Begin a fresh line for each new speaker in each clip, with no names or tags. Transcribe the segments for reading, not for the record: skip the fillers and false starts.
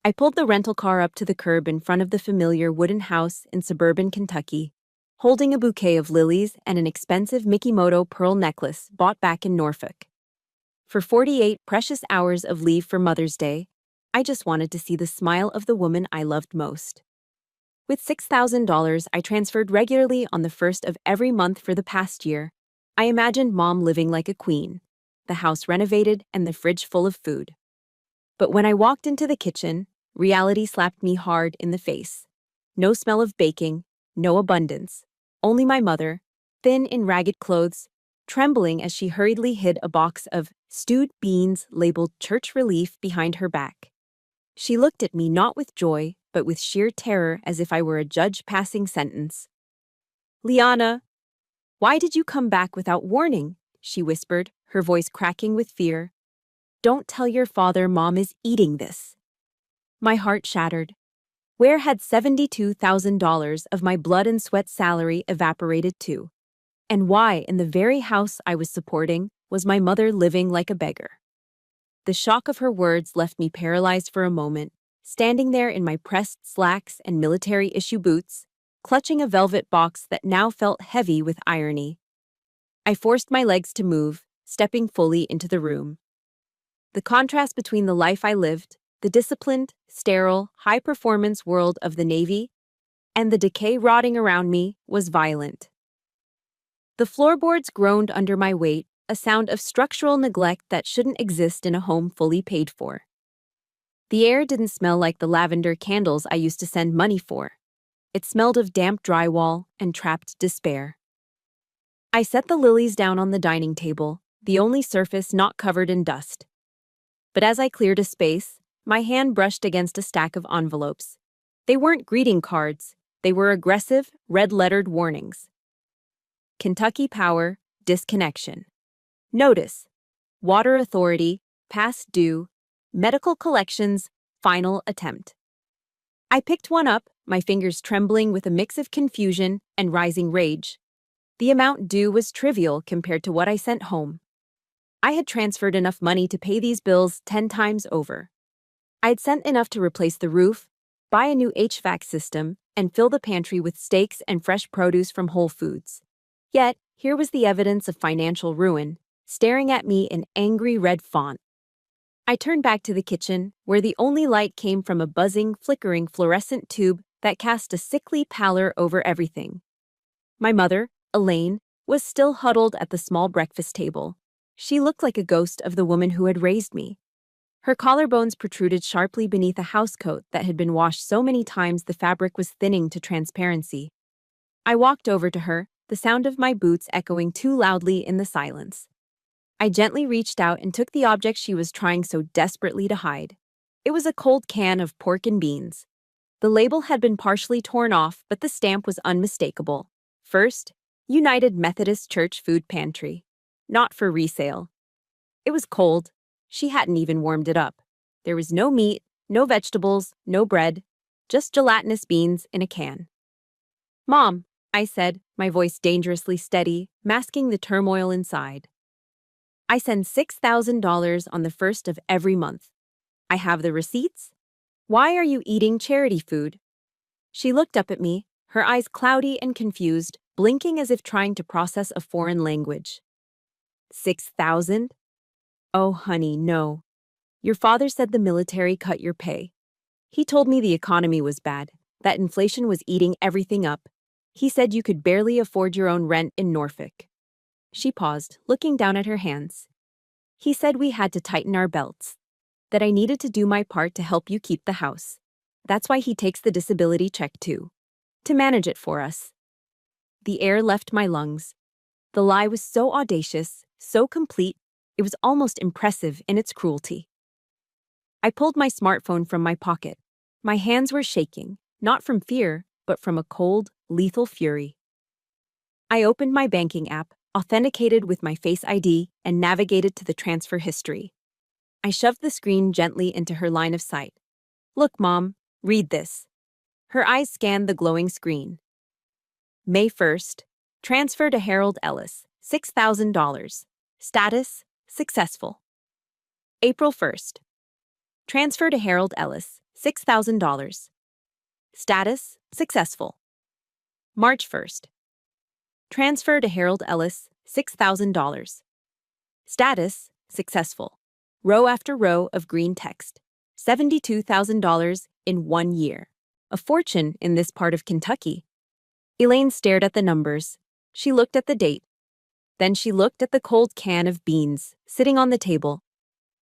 I pulled the rental car up to the curb in front of the familiar wooden house in suburban Kentucky, holding a bouquet of lilies and an expensive Mikimoto pearl necklace bought back in Norfolk. For 48 precious hours of leave for Mother's Day, I just wanted to see the smile of the woman I loved most. With $6,000 I transferred regularly on the first of every month for the past year, I imagined Mom living like a queen, the house renovated and the fridge full of food. But when I walked into the kitchen, reality slapped me hard in the face. No smell of baking, no abundance, only my mother, thin in ragged clothes, trembling as she hurriedly hid a box of stewed beans labeled church relief behind her back. She looked at me not with joy, but with sheer terror as if I were a judge passing sentence. "Liana, why did you come back without warning?" she whispered, her voice cracking with fear. "Don't tell your father Mom is eating this." My heart shattered. Where had $72,000 of my blood and sweat salary evaporated to? And why, in the very house I was supporting, was my mother living like a beggar? The shock of her words left me paralyzed for a moment, standing there in my pressed slacks and military-issue boots, clutching a velvet box that now felt heavy with irony. I forced my legs to move, stepping fully into the room. The contrast between the life I lived, the disciplined, sterile, high-performance world of the Navy, and the decay rotting around me was violent. The floorboards groaned under my weight, a sound of structural neglect that shouldn't exist in a home fully paid for. The air didn't smell like the lavender candles I used to send money for. It smelled of damp drywall and trapped despair. I set the lilies down on the dining table, the only surface not covered in dust. But as I cleared a space, my hand brushed against a stack of envelopes. They weren't greeting cards, they were aggressive, red-lettered warnings. Kentucky Power, disconnection. Notice: Water Authority, past due, medical collections, final attempt. I picked one up, my fingers trembling with a mix of confusion and rising rage. The amount due was trivial compared to what I sent home. I had transferred enough money to pay these bills 10 times over. I had sent enough to replace the roof, buy a new HVAC system, and fill the pantry with steaks and fresh produce from Whole Foods. Yet, here was the evidence of financial ruin, staring at me in angry red font. I turned back to the kitchen, where the only light came from a buzzing, flickering fluorescent tube that cast a sickly pallor over everything. My mother, Elaine, was still huddled at the small breakfast table. She looked like a ghost of the woman who had raised me. Her collarbones protruded sharply beneath a housecoat that had been washed so many times the fabric was thinning to transparency. I walked over to her, the sound of my boots echoing too loudly in the silence. I gently reached out and took the object she was trying so desperately to hide. It was a cold can of pork and beans. The label had been partially torn off, but the stamp was unmistakable. First, United Methodist Church Food Pantry. Not for resale. It was cold. She hadn't even warmed it up. There was no meat, no vegetables, no bread, just gelatinous beans in a can. "Mom," I said, my voice dangerously steady, masking the turmoil inside. "I send $6,000 on the first of every month. I have the receipts. Why are you eating charity food?" She looked up at me, her eyes cloudy and confused, blinking as if trying to process a foreign language. 6,000? Oh, honey, no. Your father said the military cut your pay. He told me the economy was bad, that inflation was eating everything up. He said you could barely afford your own rent in Norfolk. She paused, looking down at her hands. He said we had to tighten our belts, that I needed to do my part to help you keep the house. That's why he takes the disability check too, to manage it for us. The air left my lungs. The lie was so audacious, so complete, it was almost impressive in its cruelty. I pulled my smartphone from my pocket. My hands were shaking, not from fear, but from a cold, lethal fury. I opened my banking app, authenticated with my Face ID, and navigated to the transfer history. I shoved the screen gently into her line of sight. "Look, Mom, read this." Her eyes scanned the glowing screen. May 1st, transfer to Harold Ellis, $6,000. Status, successful. April 1st, transfer to Harold Ellis, $6,000. Status, successful. March 1st. Transfer to Harold Ellis, $6,000. Status, successful. Row after row of green text. $72,000 in 1 year. A fortune in this part of Kentucky. Elaine stared at the numbers. She looked at the date. Then she looked at the cold can of beans sitting on the table.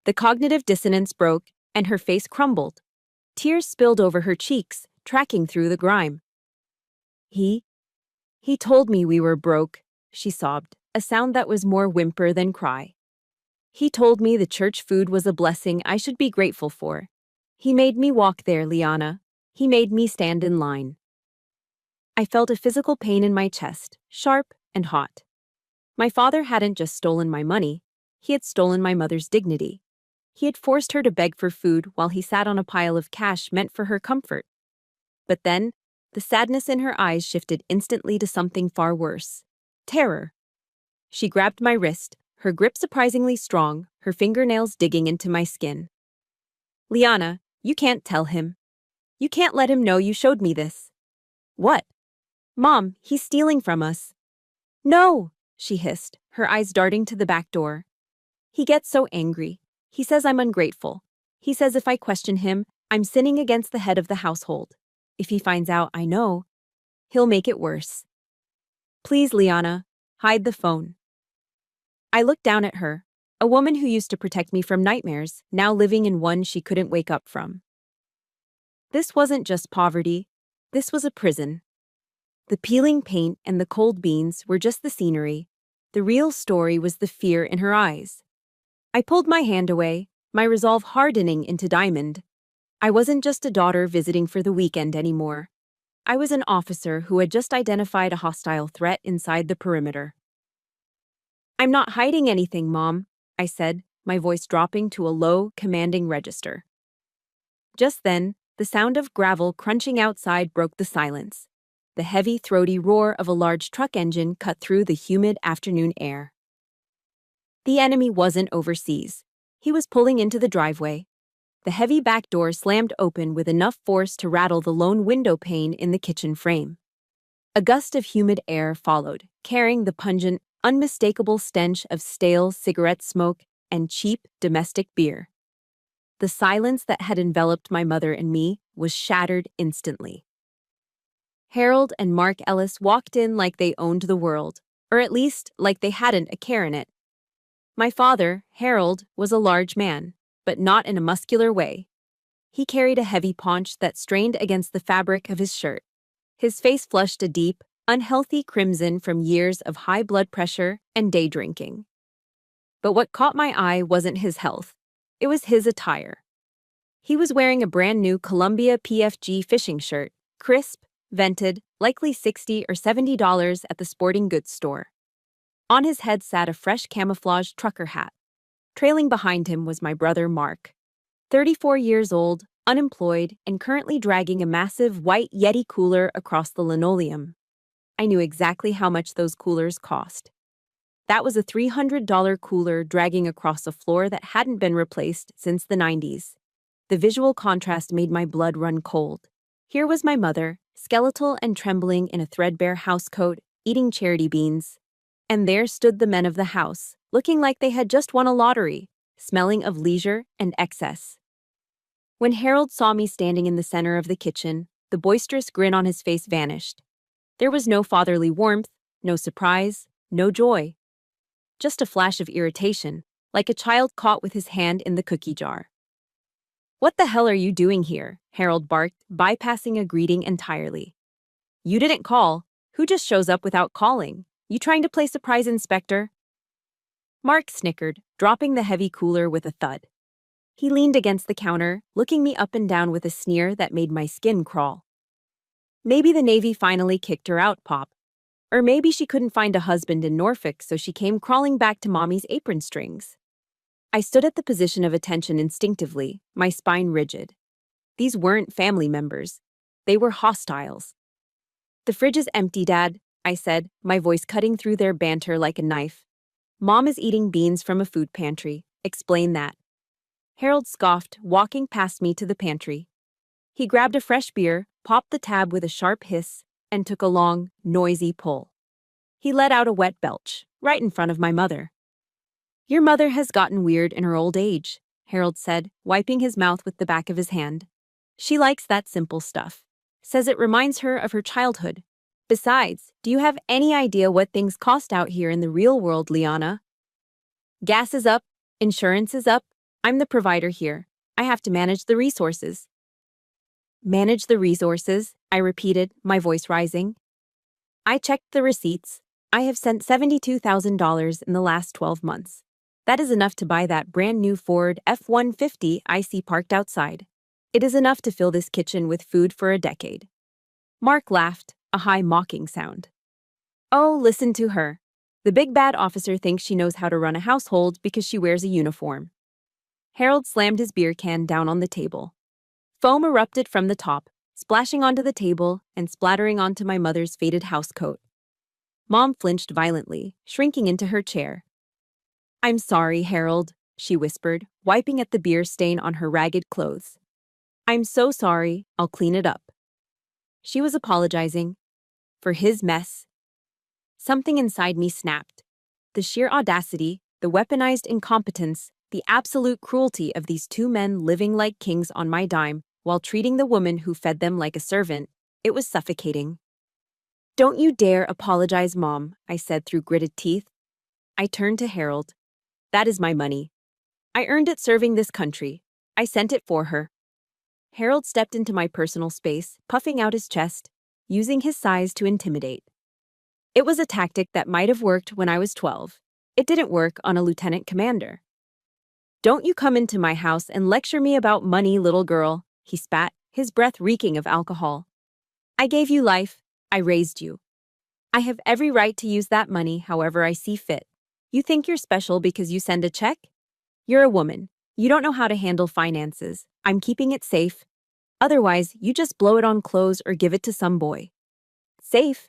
The cognitive dissonance broke, and her face crumbled. Tears spilled over her cheeks, tracking through the grime. He told me we were broke, she sobbed, a sound that was more whimper than cry. He told me the church food was a blessing I should be grateful for. He made me walk there, Liana. He made me stand in line. I felt a physical pain in my chest, sharp and hot. My father hadn't just stolen my money, he had stolen my mother's dignity. He had forced her to beg for food while he sat on a pile of cash meant for her comfort. But then, the sadness in her eyes shifted instantly to something far worse. Terror. She grabbed my wrist, her grip surprisingly strong, her fingernails digging into my skin. Liana, you can't tell him. You can't let him know you showed me this. What? Mom, he's stealing from us. No, she hissed, her eyes darting to the back door. He gets so angry. He says I'm ungrateful. He says if I question him, I'm sinning against the head of the household. If he finds out I know, he'll make it worse. Please, Liana, hide the phone. I looked down at her, a woman who used to protect me from nightmares, now living in one she couldn't wake up from. This wasn't just poverty. This was a prison. The peeling paint and the cold beans were just the scenery. The real story was the fear in her eyes. I pulled my hand away, my resolve hardening into diamond. I wasn't just a daughter visiting for the weekend anymore. I was an officer who had just identified a hostile threat inside the perimeter. I'm not hiding anything, Mom, I said, my voice dropping to a low, commanding register. Just then, the sound of gravel crunching outside broke the silence. The heavy, throaty roar of a large truck engine cut through the humid afternoon air. The enemy wasn't overseas. He was pulling into the driveway. The heavy back door slammed open with enough force to rattle the lone window pane in the kitchen frame. A gust of humid air followed, carrying the pungent, unmistakable stench of stale cigarette smoke and cheap domestic beer. The silence that had enveloped my mother and me was shattered instantly. Harold and Mark Ellis walked in like they owned the world, or at least like they hadn't a care in it. My father, Harold, was a large man, but not in a muscular way. He carried a heavy paunch that strained against the fabric of his shirt. His face flushed a deep, unhealthy crimson from years of high blood pressure and day drinking. But what caught my eye wasn't his health. It was his attire. He was wearing a brand new Columbia PFG fishing shirt, crisp, vented, likely $60 or $70 at the sporting goods store. On his head sat a fresh camouflage trucker hat. Trailing behind him was my brother Mark, 34 years old, unemployed, and currently dragging a massive white Yeti cooler across the linoleum. I knew exactly how much those coolers cost. That was a $300 cooler dragging across a floor that hadn't been replaced since the 90s. The visual contrast made my blood run cold. Here was my mother, skeletal and trembling in a threadbare housecoat, eating charity beans. And there stood the men of the house, looking like they had just won a lottery, smelling of leisure and excess. When Harold saw me standing in the center of the kitchen, the boisterous grin on his face vanished. There was no fatherly warmth, no surprise, no joy. Just a flash of irritation, like a child caught with his hand in the cookie jar. "What the hell are you doing here?" Harold barked, bypassing a greeting entirely. "You didn't call. Who just shows up without calling? You trying to play surprise inspector?" Mark snickered, dropping the heavy cooler with a thud. He leaned against the counter, looking me up and down with a sneer that made my skin crawl. Maybe the Navy finally kicked her out, Pop. Or maybe she couldn't find a husband in Norfolk, so she came crawling back to Mommy's apron strings. I stood at the position of attention instinctively, my spine rigid. These weren't family members. They were hostiles. "The fridge is empty, Dad," I said, my voice cutting through their banter like a knife. "Mom is eating beans from a food pantry. Explain that." Harold scoffed, walking past me to the pantry. He grabbed a fresh beer, popped the tab with a sharp hiss, and took a long, noisy pull. He let out a wet belch, right in front of my mother. "Your mother has gotten weird in her old age," Harold said, wiping his mouth with the back of his hand. "She likes that simple stuff. Says it reminds her of her childhood. Besides, do you have any idea what things cost out here in the real world, Liana? Gas is up, insurance is up. I'm the provider here. I have to manage the resources." "Manage the resources," I repeated, my voice rising. I checked the receipts. I have sent $72,000 in the last 12 months. That is enough to buy that brand new Ford F-150 I see parked outside. It is enough to fill this kitchen with food for a decade. Mark laughed, a high mocking sound. "Oh, listen to her. The big bad officer thinks she knows how to run a household because she wears a uniform." Harold slammed his beer can down on the table. Foam erupted from the top, splashing onto the table and splattering onto my mother's faded housecoat. Mom flinched violently, shrinking into her chair. "I'm sorry, Harold," she whispered, wiping at the beer stain on her ragged clothes. "I'm so sorry, I'll clean it up." She was apologizing. For his mess. Something inside me snapped. The sheer audacity, the weaponized incompetence, the absolute cruelty of these two men living like kings on my dime while treating the woman who fed them like a servant. It was suffocating. "Don't you dare apologize, Mom," I said through gritted teeth. I turned to Harold. "That is my money. I earned it serving this country. I sent it for her." Harold stepped into my personal space, puffing out his chest, using his size to intimidate. It was a tactic that might have worked when I was 12. It didn't work on a lieutenant commander. "Don't you come into my house and lecture me about money, little girl," he spat, his breath reeking of alcohol. "I gave you life. I raised you. I have every right to use that money however I see fit. You think you're special because you send a check? You're a woman. You don't know how to handle finances. I'm keeping it safe. Otherwise, you just blow it on clothes or give it to some boy." "Safe?"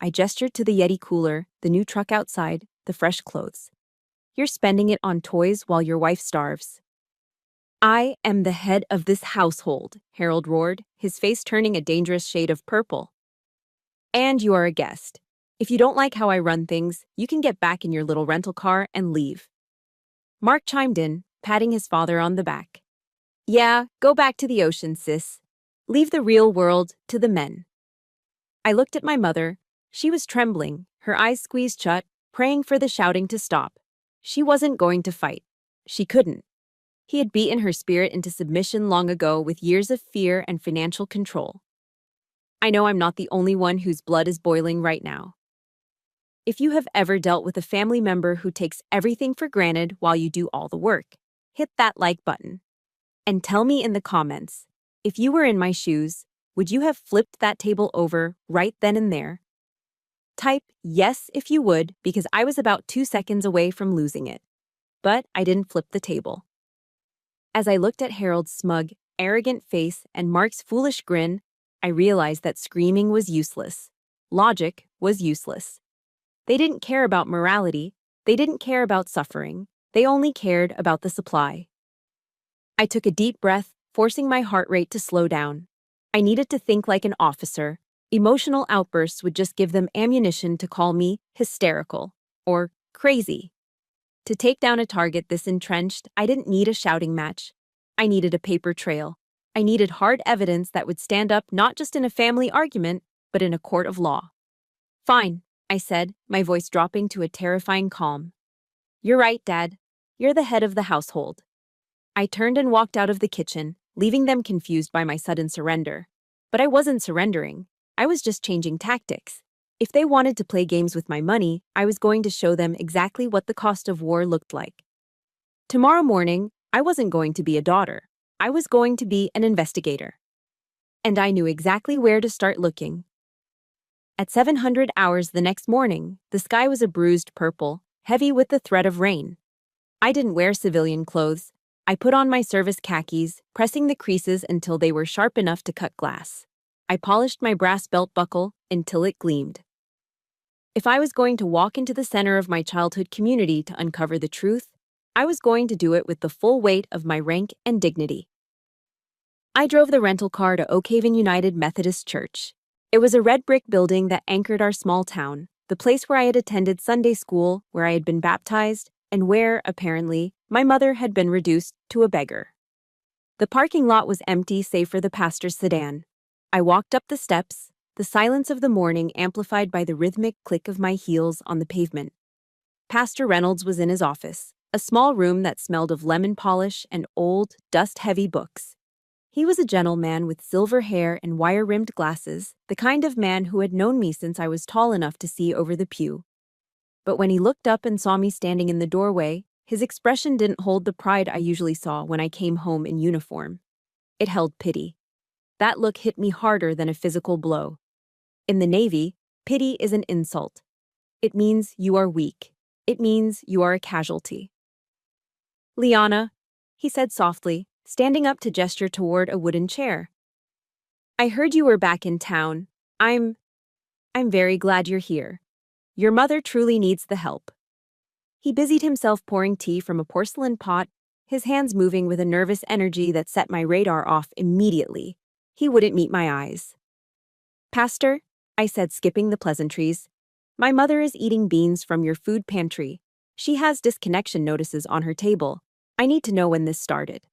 I gestured to the Yeti cooler, the new truck outside, the fresh clothes. "You're spending it on toys while your wife starves." "I am the head of this household," Harold roared, his face turning a dangerous shade of purple. "And you are a guest. If you don't like how I run things, you can get back in your little rental car and leave." Mark chimed in, patting his father on the back. "Yeah, go back to the ocean, sis. Leave the real world to the men." I looked at my mother. She was trembling, her eyes squeezed shut, praying for the shouting to stop. She wasn't going to fight. She couldn't. He had beaten her spirit into submission long ago with years of fear and financial control. I know I'm not the only one whose blood is boiling right now. If you have ever dealt with a family member who takes everything for granted while you do all the work, hit that like button. And tell me in the comments, if you were in my shoes, would you have flipped that table over right then and there? Type yes if you would, because I was about 2 seconds away from losing it. But I didn't flip the table. As I looked at Harold's smug, arrogant face and Mark's foolish grin, I realized that screaming was useless. Logic was useless. They didn't care about morality. They didn't care about suffering. They only cared about the supply. I took a deep breath, forcing my heart rate to slow down. I needed to think like an officer. Emotional outbursts would just give them ammunition to call me hysterical or crazy. To take down a target this entrenched, I didn't need a shouting match. I needed a paper trail. I needed hard evidence that would stand up not just in a family argument, but in a court of law. "Fine," I said, my voice dropping to a terrifying calm. "You're right, Dad. You're the head of the household." I turned and walked out of the kitchen, leaving them confused by my sudden surrender. But I wasn't surrendering. I was just changing tactics. If they wanted to play games with my money, I was going to show them exactly what the cost of war looked like. Tomorrow morning, I wasn't going to be a daughter. I was going to be an investigator. And I knew exactly where to start looking. At 700 hours the next morning, the sky was a bruised purple, heavy with the threat of rain. I didn't wear civilian clothes. I put on my service khakis, pressing the creases until they were sharp enough to cut glass. I polished my brass belt buckle until it gleamed. If I was going to walk into the center of my childhood community to uncover the truth, I was going to do it with the full weight of my rank and dignity. I drove the rental car to Oak Haven United Methodist Church. It was a red brick building that anchored our small town, the place where I had attended Sunday school, where I had been baptized, and where, apparently, my mother had been reduced to a beggar. The parking lot was empty save for the pastor's sedan. I walked up the steps, the silence of the morning amplified by the rhythmic click of my heels on the pavement. Pastor Reynolds was in his office, a small room that smelled of lemon polish and old, dust-heavy books. He was a gentleman with silver hair and wire-rimmed glasses, the kind of man who had known me since I was tall enough to see over the pew. But when he looked up and saw me standing in the doorway, his expression didn't hold the pride I usually saw when I came home in uniform. It held pity. That look hit me harder than a physical blow. In the Navy, pity is an insult. It means you are weak. It means you are a casualty. "Liana," he said softly, standing up to gesture toward a wooden chair. "I heard you were back in town. I'm very glad you're here. Your mother truly needs the help." He busied himself pouring tea from a porcelain pot, his hands moving with a nervous energy that set my radar off immediately. He wouldn't meet my eyes. "Pastor," I said, skipping the pleasantries, "my mother is eating beans from your food pantry. She has disconnection notices on her table. I need to know when this started."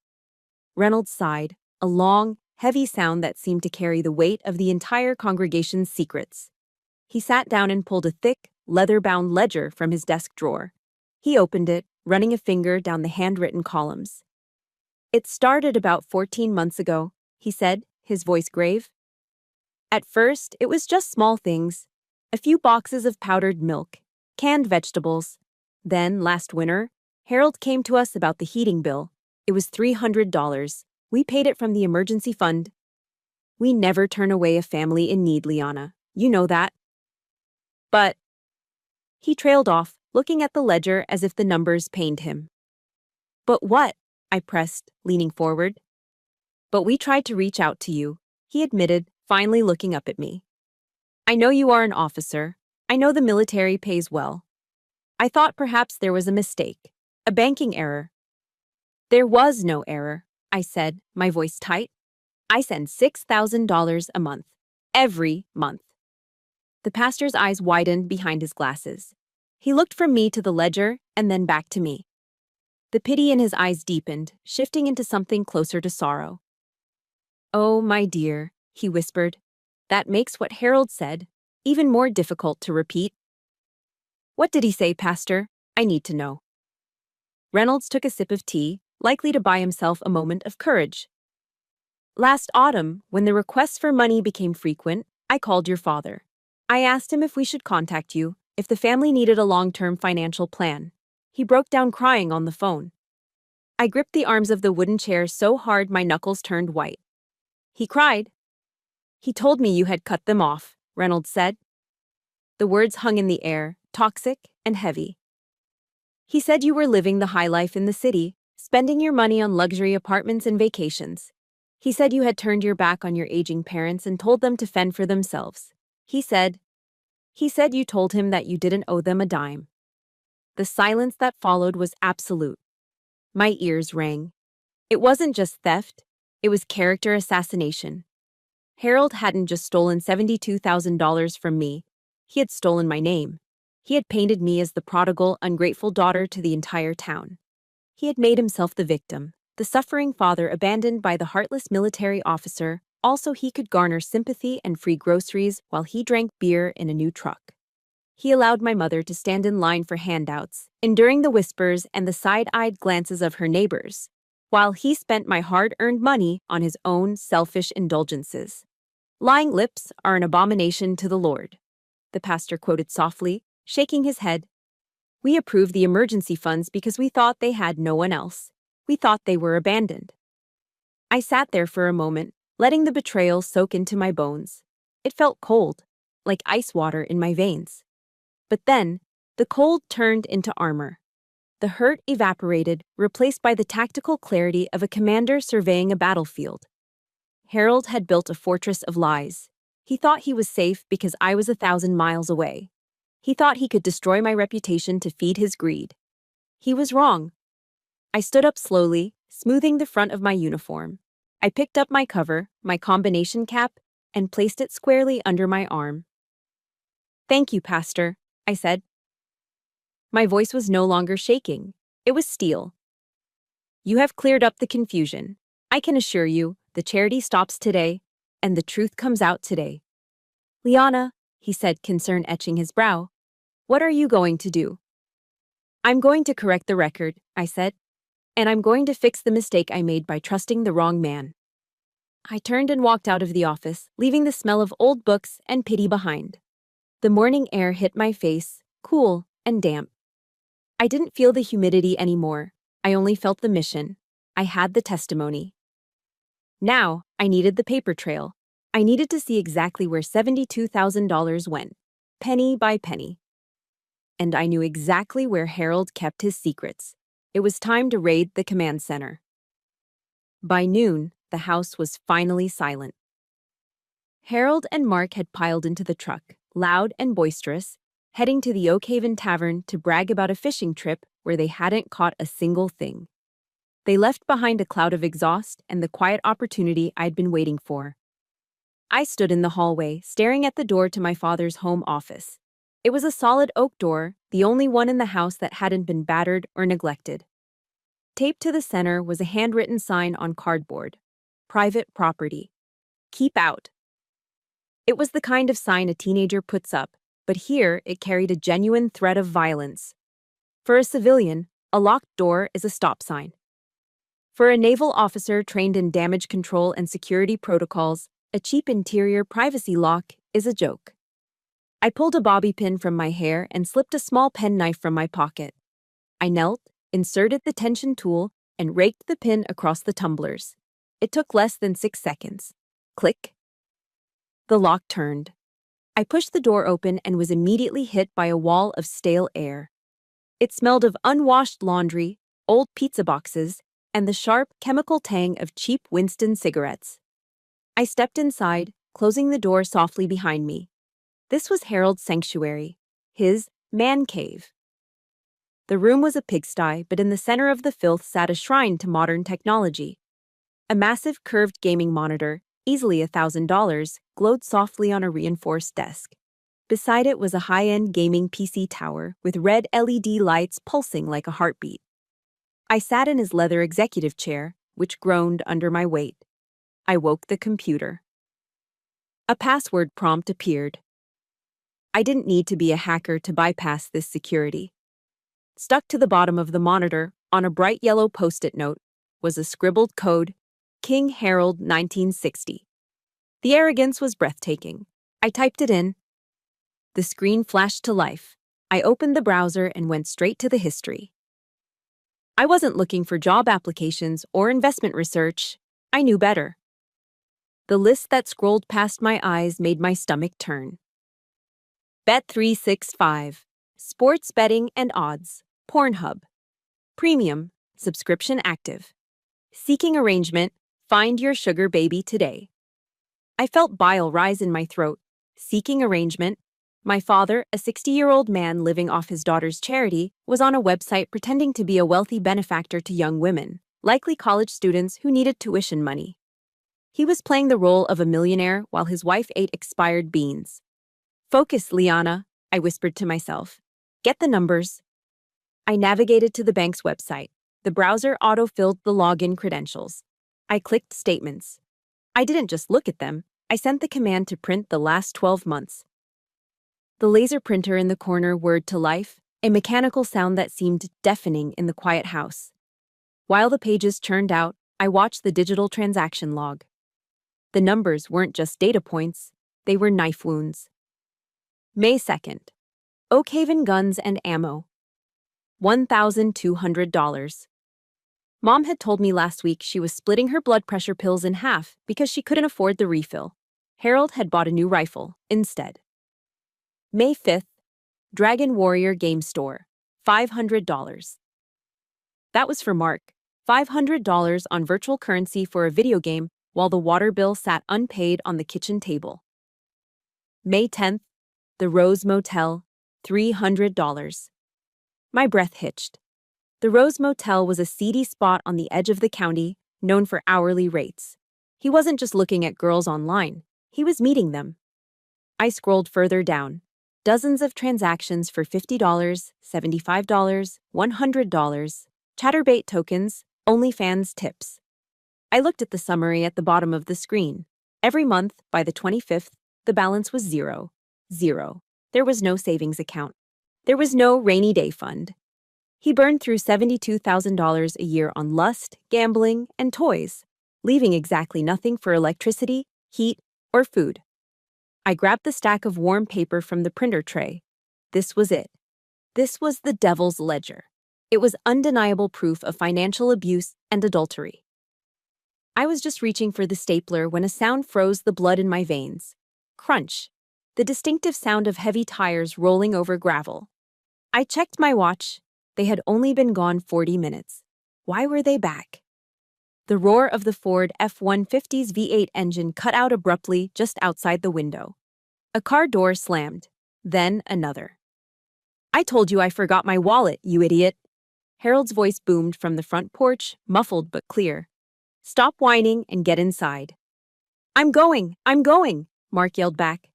Reynolds sighed, a long, heavy sound that seemed to carry the weight of the entire congregation's secrets. He sat down and pulled a thick, leather-bound ledger from his desk drawer. He opened it, running a finger down the handwritten columns. "It started about 14 months ago," he said, his voice grave. "At first, it was just small things. A few boxes of powdered milk, canned vegetables. Then, last winter, Harold came to us about the heating bill. It was $300. We paid it from the emergency fund. We never turn away a family in need, Liana. You know that." "But—" He trailed off, looking at the ledger as if the numbers pained him. "But what?" I pressed, leaning forward. "But we tried to reach out to you," he admitted, finally looking up at me. "I know you are an officer. I know the military pays well. I thought perhaps there was a mistake, a banking error." "There was no error," I said, my voice tight. "I send $6,000 a month. Every month." The pastor's eyes widened behind his glasses. He looked from me to the ledger and then back to me. The pity in his eyes deepened, shifting into something closer to sorrow. "Oh, my dear," he whispered. "That makes what Harold said even more difficult to repeat." "What did he say, Pastor? I need to know." Reynolds took a sip of tea, likely to buy himself a moment of courage. "Last autumn, when the requests for money became frequent, I called your father. I asked him if we should contact you, if the family needed a long-term financial plan. He broke down crying on the phone. I gripped the arms of the wooden chair so hard my knuckles turned white. He cried. "He told me you had cut them off," Reynolds said. The words hung in the air, toxic and heavy. "He said you were living the high life in the city, spending your money on luxury apartments and vacations. He said you had turned your back on your aging parents and told them to fend for themselves. He said you told him that you didn't owe them a dime." The silence that followed was absolute. My ears rang. It wasn't just theft, it was character assassination. Harold hadn't just stolen $72,000 from me. He had stolen my name. He had painted me as the prodigal, ungrateful daughter to the entire town. He had made himself the victim, the suffering father abandoned by the heartless military officer, also he could garner sympathy and free groceries while he drank beer in a new truck. He allowed my mother to stand in line for handouts, enduring the whispers and the side-eyed glances of her neighbors, while he spent my hard-earned money on his own selfish indulgences. "Lying lips are an abomination to the Lord," the pastor quoted softly, shaking his head. "We approved the emergency funds because we thought they had no one else. We thought they were abandoned." I sat there for a moment, letting the betrayal soak into my bones. It felt cold, like ice water in my veins. But then, the cold turned into armor. The hurt evaporated, replaced by the tactical clarity of a commander surveying a battlefield. Harold had built a fortress of lies. He thought he was safe because I was 1,000 miles away. He thought he could destroy my reputation to feed his greed. He was wrong. I stood up slowly, smoothing the front of my uniform. I picked up my cover, my combination cap, and placed it squarely under my arm. "Thank you, Pastor," I said. My voice was no longer shaking. It was steel. "You have cleared up the confusion. I can assure you, the charity stops today, and the truth comes out today." "Liana," he said, concern etching his brow, "what are you going to do?" "I'm going to correct the record," I said, "and I'm going to fix the mistake I made by trusting the wrong man." I turned and walked out of the office, leaving the smell of old books and pity behind. The morning air hit my face, cool and damp. I didn't feel the humidity anymore. I only felt the mission. I had the testimony. Now, I needed the paper trail. I needed to see exactly where $72,000 went, penny by penny. And I knew exactly where Harold kept his secrets. It was time to raid the command center. By noon, the house was finally silent. Harold and Mark had piled into the truck, loud and boisterous, heading to the Oak Haven Tavern to brag about a fishing trip where they hadn't caught a single thing. They left behind a cloud of exhaust and the quiet opportunity I'd been waiting for. I stood in the hallway, staring at the door to my father's home office. It was a solid oak door, the only one in the house that hadn't been battered or neglected. Taped to the center was a handwritten sign on cardboard. "Private property. Keep out." It was the kind of sign a teenager puts up, but here it carried a genuine threat of violence. For a civilian, a locked door is a stop sign. For a naval officer trained in damage control and security protocols, a cheap interior privacy lock is a joke. I pulled a bobby pin from my hair and slipped a small penknife from my pocket. I knelt, inserted the tension tool, and raked the pin across the tumblers. It took less than 6 seconds. Click. The lock turned. I pushed the door open and was immediately hit by a wall of stale air. It smelled of unwashed laundry, old pizza boxes, and the sharp chemical tang of cheap Winston cigarettes. I stepped inside, closing the door softly behind me. This was Harold's sanctuary, his man cave. The room was a pigsty, but in the center of the filth sat a shrine to modern technology. A massive curved gaming monitor, easily $1,000, glowed softly on a reinforced desk. Beside it was a high-end gaming PC tower with red LED lights pulsing like a heartbeat. I sat in his leather executive chair, which groaned under my weight. I woke the computer. A password prompt appeared. I didn't need to be a hacker to bypass this security. Stuck to the bottom of the monitor, on a bright yellow post-it note, was a scribbled code, King Harold 1960. The arrogance was breathtaking. I typed it in. The screen flashed to life. I opened the browser and went straight to the history. I wasn't looking for job applications or investment research. I knew better. The list that scrolled past my eyes made my stomach turn. Bet365. Sports betting and odds. Pornhub. Premium. Subscription active. Seeking arrangement. Find your sugar baby today. I felt bile rise in my throat. Seeking arrangement. My father, a 60-year-old man living off his daughter's charity, was on a website pretending to be a wealthy benefactor to young women, likely college students who needed tuition money. He was playing the role of a millionaire while his wife ate expired beans. "Focus, Liana," I whispered to myself. "Get the numbers." I navigated to the bank's website. The browser auto-filled the login credentials. I clicked statements. I didn't just look at them. I sent the command to print the last 12 months. The laser printer in the corner whirred to life, a mechanical sound that seemed deafening in the quiet house. While the pages churned out, I watched the digital transaction log. The numbers weren't just data points, they were knife wounds. May 2nd. Oak Haven Guns and Ammo. $1,200. Mom had told me last week she was splitting her blood pressure pills in half because she couldn't afford the refill. Harold had bought a new rifle instead. May 5th. Dragon Warrior Game Store. $500. That was for Mark. $500 on virtual currency for a video game while the water bill sat unpaid on the kitchen table. May 10th. The Rose Motel. $300. My breath hitched. The Rose Motel was a seedy spot on the edge of the county, known for hourly rates. He wasn't just looking at girls online, he was meeting them. I scrolled further down. Dozens of transactions for $50, $75, $100, Chatterbait tokens, OnlyFans tips. I looked at the summary at the bottom of the screen. Every month, by the 25th, the balance was zero. Zero. There was no savings account. There was no rainy day fund. He burned through $72,000 a year on lust, gambling, and toys, leaving exactly nothing for electricity, heat, or food. I grabbed the stack of warm paper from the printer tray. This was it. This was the devil's ledger. It was undeniable proof of financial abuse and adultery. I was just reaching for the stapler when a sound froze the blood in my veins. Crunch. The distinctive sound of heavy tires rolling over gravel. I checked my watch. They had only been gone 40 minutes. Why were they back? The roar of the Ford F-150's V8 engine cut out abruptly just outside the window. A car door slammed. Then another. "I told you I forgot my wallet, you idiot." Harold's voice boomed from the front porch, muffled but clear. "Stop whining and get inside." I'm going, Mark yelled back.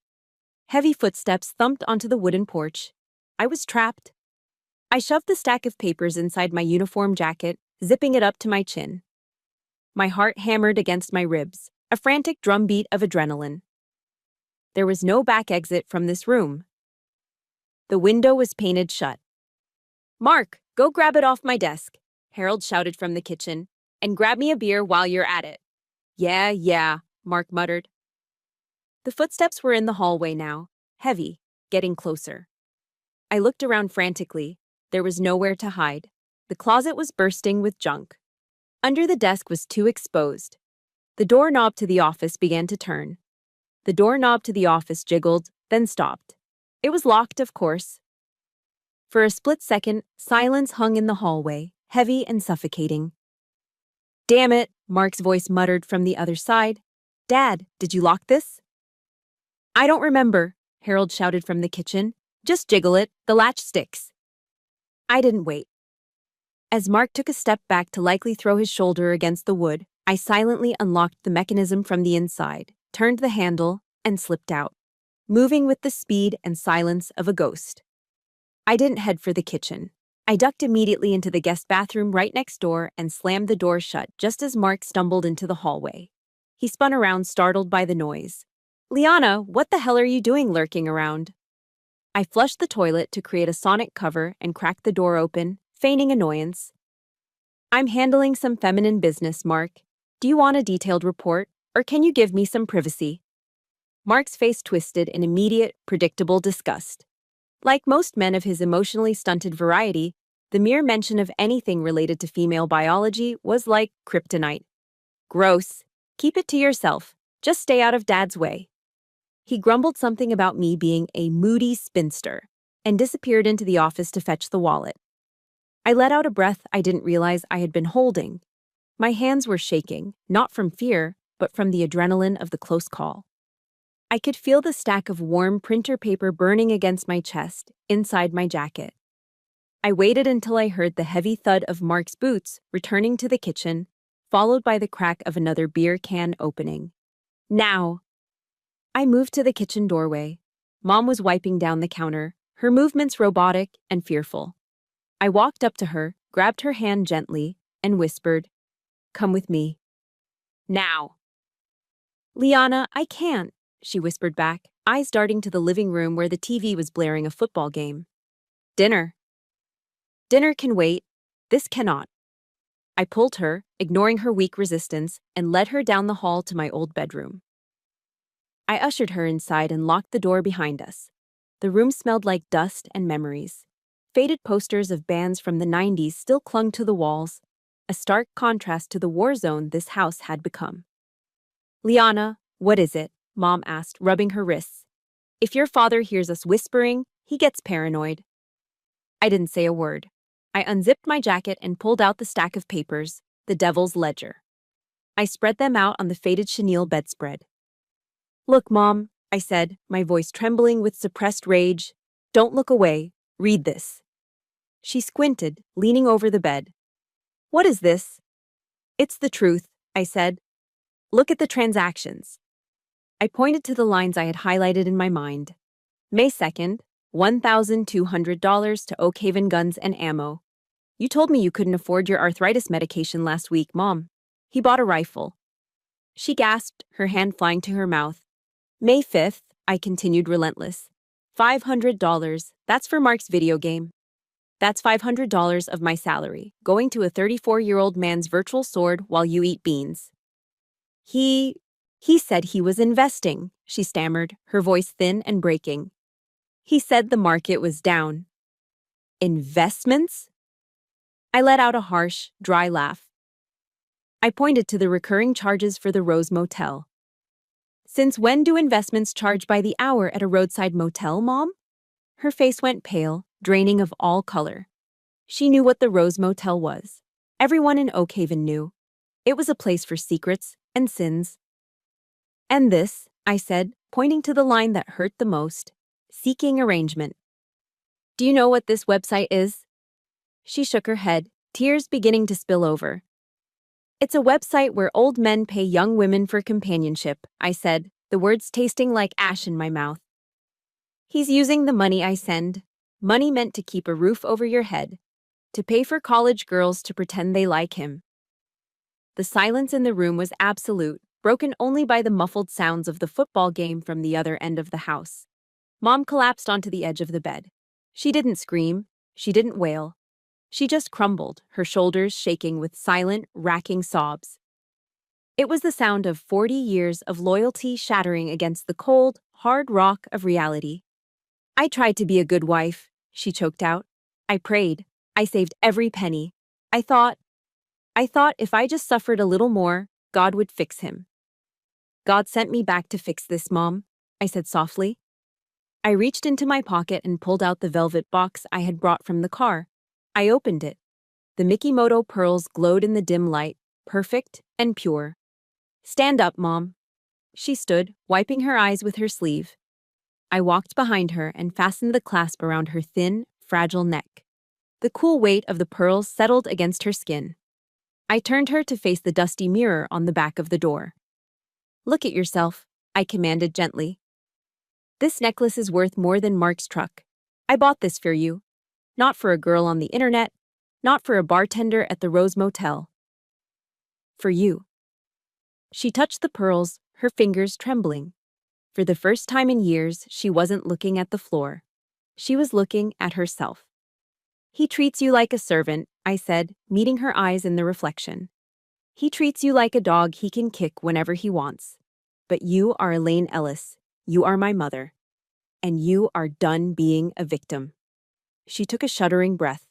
Heavy footsteps thumped onto the wooden porch. I was trapped. I shoved the stack of papers inside my uniform jacket, zipping it up to my chin. My heart hammered against my ribs, a frantic drumbeat of adrenaline. There was no back exit from this room. The window was painted shut. "Mark, go grab it off my desk," Harold shouted from the kitchen, "and grab me a beer while you're at it." Yeah, Mark muttered. The footsteps were in the hallway now, heavy, getting closer. I looked around frantically. There was nowhere to hide. The closet was bursting with junk. Under the desk was too exposed. The doorknob to the office began to turn. The doorknob to the office jiggled, then stopped. It was locked, of course. For a split second, silence hung in the hallway, heavy and suffocating. "Damn it," Mark's voice muttered from the other side. "Dad, did you lock this?" "I don't remember," Harold shouted from the kitchen. "Just jiggle it, the latch sticks." I didn't wait. As Mark took a step back to likely throw his shoulder against the wood, I silently unlocked the mechanism from the inside, turned the handle, and slipped out, moving with the speed and silence of a ghost. I didn't head for the kitchen. I ducked immediately into the guest bathroom right next door and slammed the door shut just as Mark stumbled into the hallway. He spun around, startled by the noise. "Liana, what the hell are you doing lurking around?" I flushed the toilet to create a sonic cover and cracked the door open, feigning annoyance. "I'm handling some feminine business, Mark. Do you want a detailed report, or can you give me some privacy?" Mark's face twisted in immediate, predictable disgust. Like most men of his emotionally stunted variety, the mere mention of anything related to female biology was like kryptonite. "Gross. Keep it to yourself. Just stay out of Dad's way." He grumbled something about me being a moody spinster and disappeared into the office to fetch the wallet. I let out a breath I didn't realize I had been holding. My hands were shaking, not from fear, but from the adrenaline of the close call. I could feel the stack of warm printer paper burning against my chest, inside my jacket. I waited until I heard the heavy thud of Mark's boots returning to the kitchen, followed by the crack of another beer can opening. "Now!" I moved to the kitchen doorway. Mom was wiping down the counter, her movements robotic and fearful. I walked up to her, grabbed her hand gently, and whispered, "Come with me." "Now." "Liana, I can't," she whispered back, eyes darting to the living room where the TV was blaring a football game. "Dinner." "Dinner can wait. This cannot." I pulled her, ignoring her weak resistance, and led her down the hall to my old bedroom. I ushered her inside and locked the door behind us. The room smelled like dust and memories. Faded posters of bands from the 90s still clung to the walls, a stark contrast to the war zone this house had become. "Liana, what is it?" Mom asked, rubbing her wrists. "If your father hears us whispering, he gets paranoid." I didn't say a word. I unzipped my jacket and pulled out the stack of papers, the devil's ledger. I spread them out on the faded chenille bedspread. "Look, Mom," I said, my voice trembling with suppressed rage. "Don't look away. Read this." She squinted, leaning over the bed. "What is this?" "It's the truth," I said. Look at the transactions. I pointed to the lines I had highlighted in my mind. May 2nd, $1,200 to Oak Haven Guns and Ammo. You told me you couldn't afford your arthritis medication last week, Mom. He bought a rifle. She gasped, her hand flying to her mouth. May 5th, I continued relentless. $500, that's for Mark's video game. That's $500 of my salary, going to a 34-year-old man's virtual sword while you eat beans. He said he was investing, she stammered, her voice thin and breaking. He said the market was down. Investments? I let out a harsh, dry laugh. I pointed to the recurring charges for the Rose Motel. Since when do investments charge by the hour at a roadside motel, Mom? Her face went pale, draining of all color. She knew what the Rose Motel was. Everyone in Oak Haven knew. It was a place for secrets and sins. And this, I said, pointing to the line that hurt the most, seeking arrangement. Do you know what this website is? She shook her head, tears beginning to spill over. It's a website where old men pay young women for companionship, I said, the words tasting like ash in my mouth. He's using the money I send, money meant to keep a roof over your head, to pay for college girls to pretend they like him. The silence in the room was absolute, broken only by the muffled sounds of the football game from the other end of the house. Mom collapsed onto the edge of the bed. She didn't scream, she didn't wail. She just crumbled, her shoulders shaking with silent, racking sobs. It was the sound of 40 years of loyalty shattering against the cold, hard rock of reality. I tried to be a good wife, she choked out. I prayed. I saved every penny. I thought if I just suffered a little more, God would fix him. God sent me back to fix this, Mom, I said softly. I reached into my pocket and pulled out the velvet box I had brought from the car. I opened it. The Mikimoto pearls glowed in the dim light, perfect and pure. Stand up, Mom. She stood, wiping her eyes with her sleeve. I walked behind her and fastened the clasp around her thin, fragile neck. The cool weight of the pearls settled against her skin. I turned her to face the dusty mirror on the back of the door. Look at yourself, I commanded gently. This necklace is worth more than Mark's truck. I bought this for you. Not for a girl on the internet, not for a bartender at the Rose Motel. For you. She touched the pearls, her fingers trembling. For the first time in years, she wasn't looking at the floor. She was looking at herself. He treats you like a servant, I said, meeting her eyes in the reflection. He treats you like a dog he can kick whenever he wants. But you are Elaine Ellis. You are my mother. And you are done being a victim. She took a shuddering breath.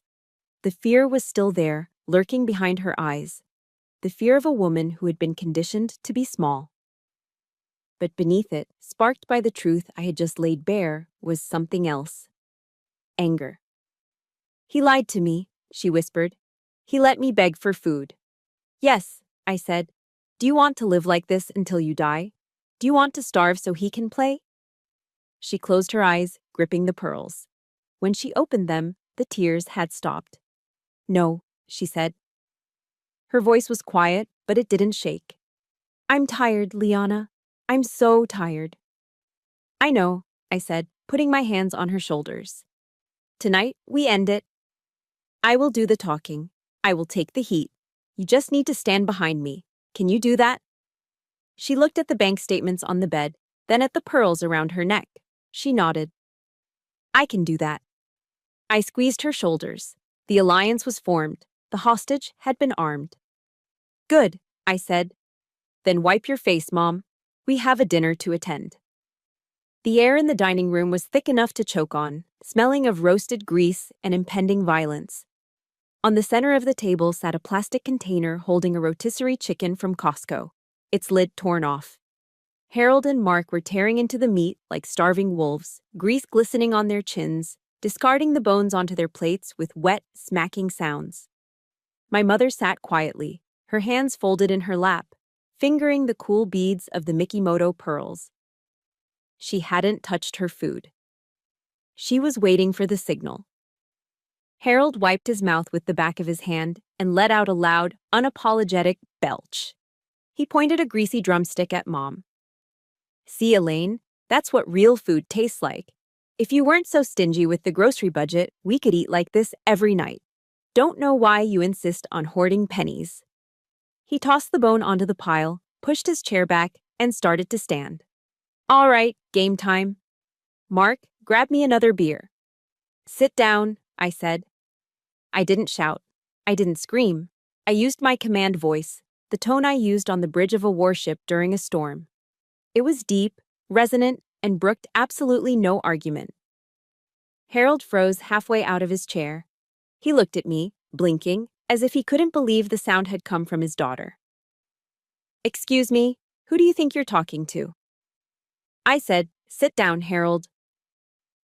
The fear was still there, lurking behind her eyes. The fear of a woman who had been conditioned to be small. But beneath it, sparked by the truth I had just laid bare, was something else. Anger. He lied to me, she whispered. He let me beg for food. Yes, I said. Do you want to live like this until you die? Do you want to starve so he can play? She closed her eyes, gripping the pearls. When she opened them, the tears had stopped. No, she said. Her voice was quiet, but it didn't shake. I'm tired, Liana. I'm so tired. I know, I said, putting my hands on her shoulders. Tonight, we end it. I will do the talking. I will take the heat. You just need to stand behind me. Can you do that? She looked at the bank statements on the bed, then at the pearls around her neck. She nodded. I can do that. I squeezed her shoulders. The alliance was formed. The hostage had been armed. Good, I said. Then wipe your face, Mom. We have a dinner to attend. The air in the dining room was thick enough to choke on, smelling of roasted grease and impending violence. On the center of the table sat a plastic container holding a rotisserie chicken from Costco, its lid torn off. Harold and Mark were tearing into the meat like starving wolves, grease glistening on their chins, discarding the bones onto their plates with wet, smacking sounds. My mother sat quietly, her hands folded in her lap, fingering the cool beads of the Mikimoto pearls. She hadn't touched her food. She was waiting for the signal. Harold wiped his mouth with the back of his hand and let out a loud, unapologetic belch. He pointed a greasy drumstick at Mom. See, Elaine, that's what real food tastes like. If you weren't so stingy with the grocery budget, we could eat like this every night. Don't know why you insist on hoarding pennies. He tossed the bone onto the pile, pushed his chair back, and started to stand. All right, game time. Mark, grab me another beer. Sit down, I said. I didn't shout. I didn't scream. I used my command voice, the tone I used on the bridge of a warship during a storm. It was deep, resonant, and brooked absolutely no argument. Harold froze halfway out of his chair. He looked at me, blinking, as if he couldn't believe the sound had come from his daughter. Excuse me, who do you think you're talking to? I said, sit down, Harold.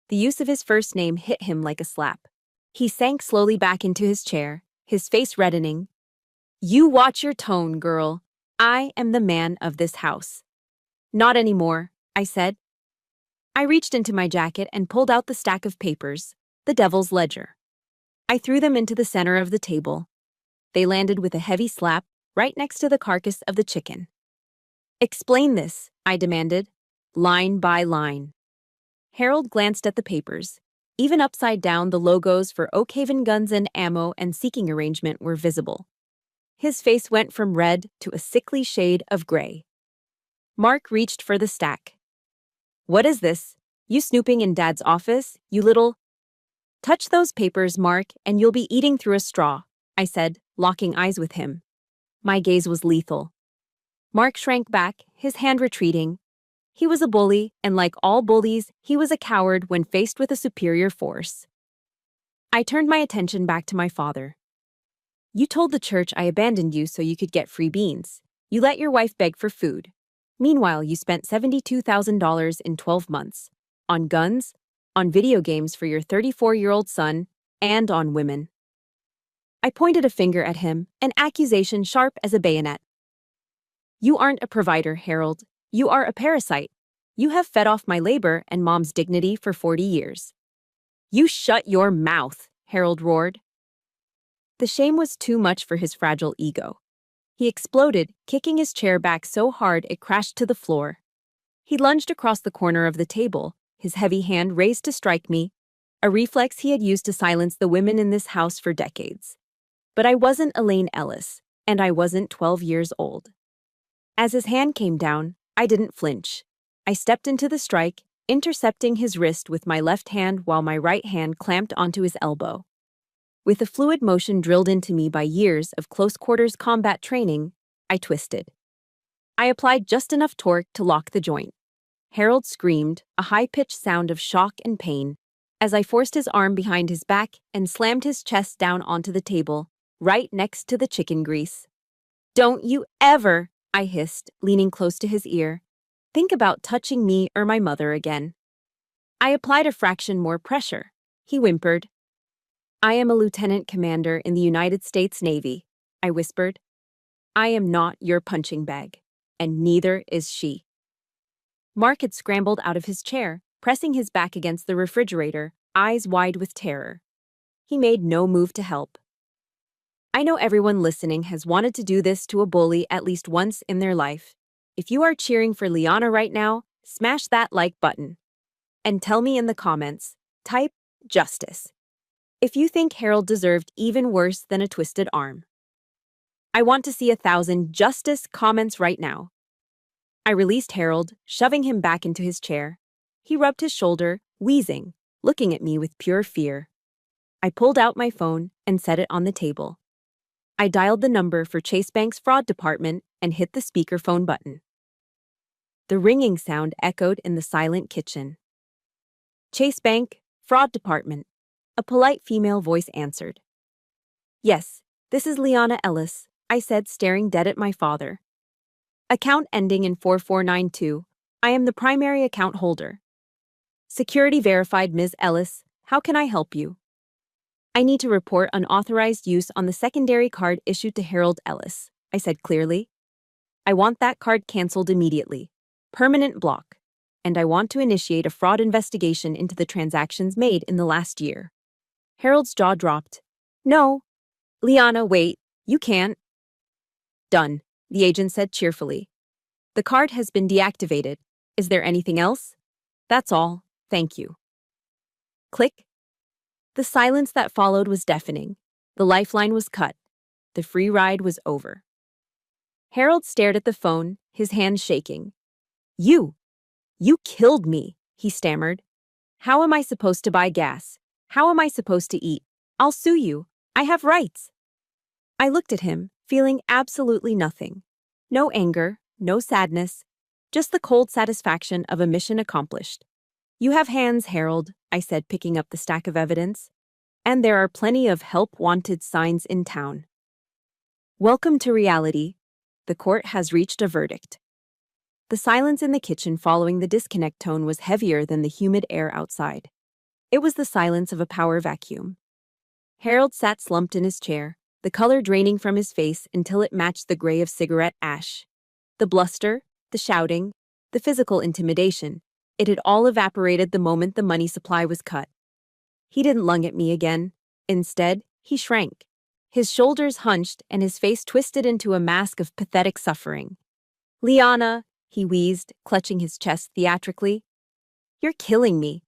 The use of his first name hit him like a slap. He sank slowly back into his chair, his face reddening. You watch your tone, girl. I am the man of this house. Not anymore, I said. I reached into my jacket and pulled out the stack of papers, the devil's ledger. I threw them into the center of the table. They landed with a heavy slap right next to the carcass of the chicken. Explain this, I demanded, line by line. Harold glanced at the papers. Even upside down, the logos for Oakhaven Guns and Ammo and Seeking Arrangement were visible. His face went from red to a sickly shade of gray. Mark reached for the stack. What is this? You snooping in Dad's office, you little... Touch those papers, Mark, and you'll be eating through a straw, I said, locking eyes with him. My gaze was lethal. Mark shrank back, his hand retreating. He was a bully, and like all bullies, he was a coward when faced with a superior force. I turned my attention back to my father. You told the church I abandoned you so you could get free beans. You let your wife beg for food. Meanwhile, you spent $72,000 in 12 months. On guns, on video games for your 34-year-old son, and on women. I pointed a finger at him, an accusation sharp as a bayonet. You aren't a provider, Harold. You are a parasite. You have fed off my labor and Mom's dignity for 40 years. You shut your mouth, Harold roared. The shame was too much for his fragile ego. He exploded, kicking his chair back so hard it crashed to the floor. He lunged across the corner of the table, his heavy hand raised to strike me, a reflex he had used to silence the women in this house for decades. But I wasn't Elaine Ellis, and I wasn't 12 years old. As his hand came down, I didn't flinch. I stepped into the strike, intercepting his wrist with my left hand while my right hand clamped onto his elbow. With a fluid motion drilled into me by years of close-quarters combat training, I twisted. I applied just enough torque to lock the joint. Harold screamed, a high-pitched sound of shock and pain, as I forced his arm behind his back and slammed his chest down onto the table, right next to the chicken grease. Don't you ever, I hissed, leaning close to his ear, think about touching me or my mother again. I applied a fraction more pressure. He whimpered. I am a lieutenant commander in the United States Navy, I whispered. I am not your punching bag, and neither is she. Mark had scrambled out of his chair, pressing his back against the refrigerator, eyes wide with terror. He made no move to help. I know everyone listening has wanted to do this to a bully at least once in their life. If you are cheering for Liana right now, smash that like button. And tell me in the comments, type justice, if you think Harold deserved even worse than a twisted arm. I want to see 1,000 justice comments right now. I released Harold, shoving him back into his chair. He rubbed his shoulder, wheezing, looking at me with pure fear. I pulled out my phone and set it on the table. I dialed the number for Chase Bank's fraud department and hit the speakerphone button. The ringing sound echoed in the silent kitchen. Chase Bank, fraud department. A polite female voice answered. Yes, this is Liana Ellis, I said, staring dead at my father. Account ending in 4492. I am the primary account holder. Security verified, Ms. Ellis. How can I help you? I need to report unauthorized use on the secondary card issued to Harold Ellis, I said clearly. I want that card canceled immediately. Permanent block. And I want to initiate a fraud investigation into the transactions made in the last year. Harold's jaw dropped. No. Liana, wait. You can't. Done. the agent said cheerfully. The card has been deactivated. Is there anything else? That's all, thank you. Click. The silence that followed was deafening. The lifeline was cut. The free ride was over. Harold stared at the phone, his hands shaking. You killed me, he stammered. How am I supposed to buy gas? How am I supposed to eat? I'll sue you. I have rights. I looked at him, feeling absolutely nothing. No anger, no sadness, just the cold satisfaction of a mission accomplished. You have hands, Harold, I said, picking up the stack of evidence. And there are plenty of help-wanted signs in town. Welcome to reality. The court has reached a verdict. The silence in the kitchen following the disconnect tone was heavier than the humid air outside. It was the silence of a power vacuum. Harold sat slumped in his chair, the color draining from his face until it matched the gray of cigarette ash. The bluster, the shouting, the physical intimidation, it had all evaporated the moment the money supply was cut. He didn't lung at me again. Instead, he shrank. His shoulders hunched and his face twisted into a mask of pathetic suffering. Liana, he wheezed, clutching his chest theatrically. You're killing me.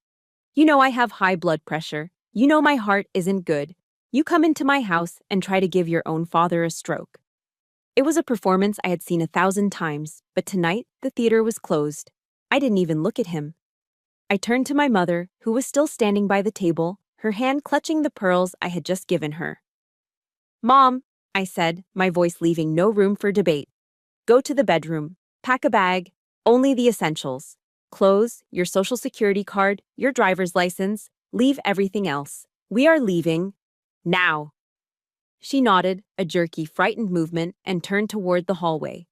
You know I have high blood pressure. You know my heart isn't good. You come into my house and try to give your own father a stroke. It was a performance I had seen 1,000 times, but tonight the theater was closed. I didn't even look at him. I turned to my mother, who was still standing by the table, her hand clutching the pearls I had just given her. Mom, I said, my voice leaving no room for debate. Go to the bedroom. Pack a bag. Only the essentials. Clothes, your social security card, your driver's license. Leave everything else. We are leaving. Now. She nodded, a jerky, frightened movement, and turned toward the hallway.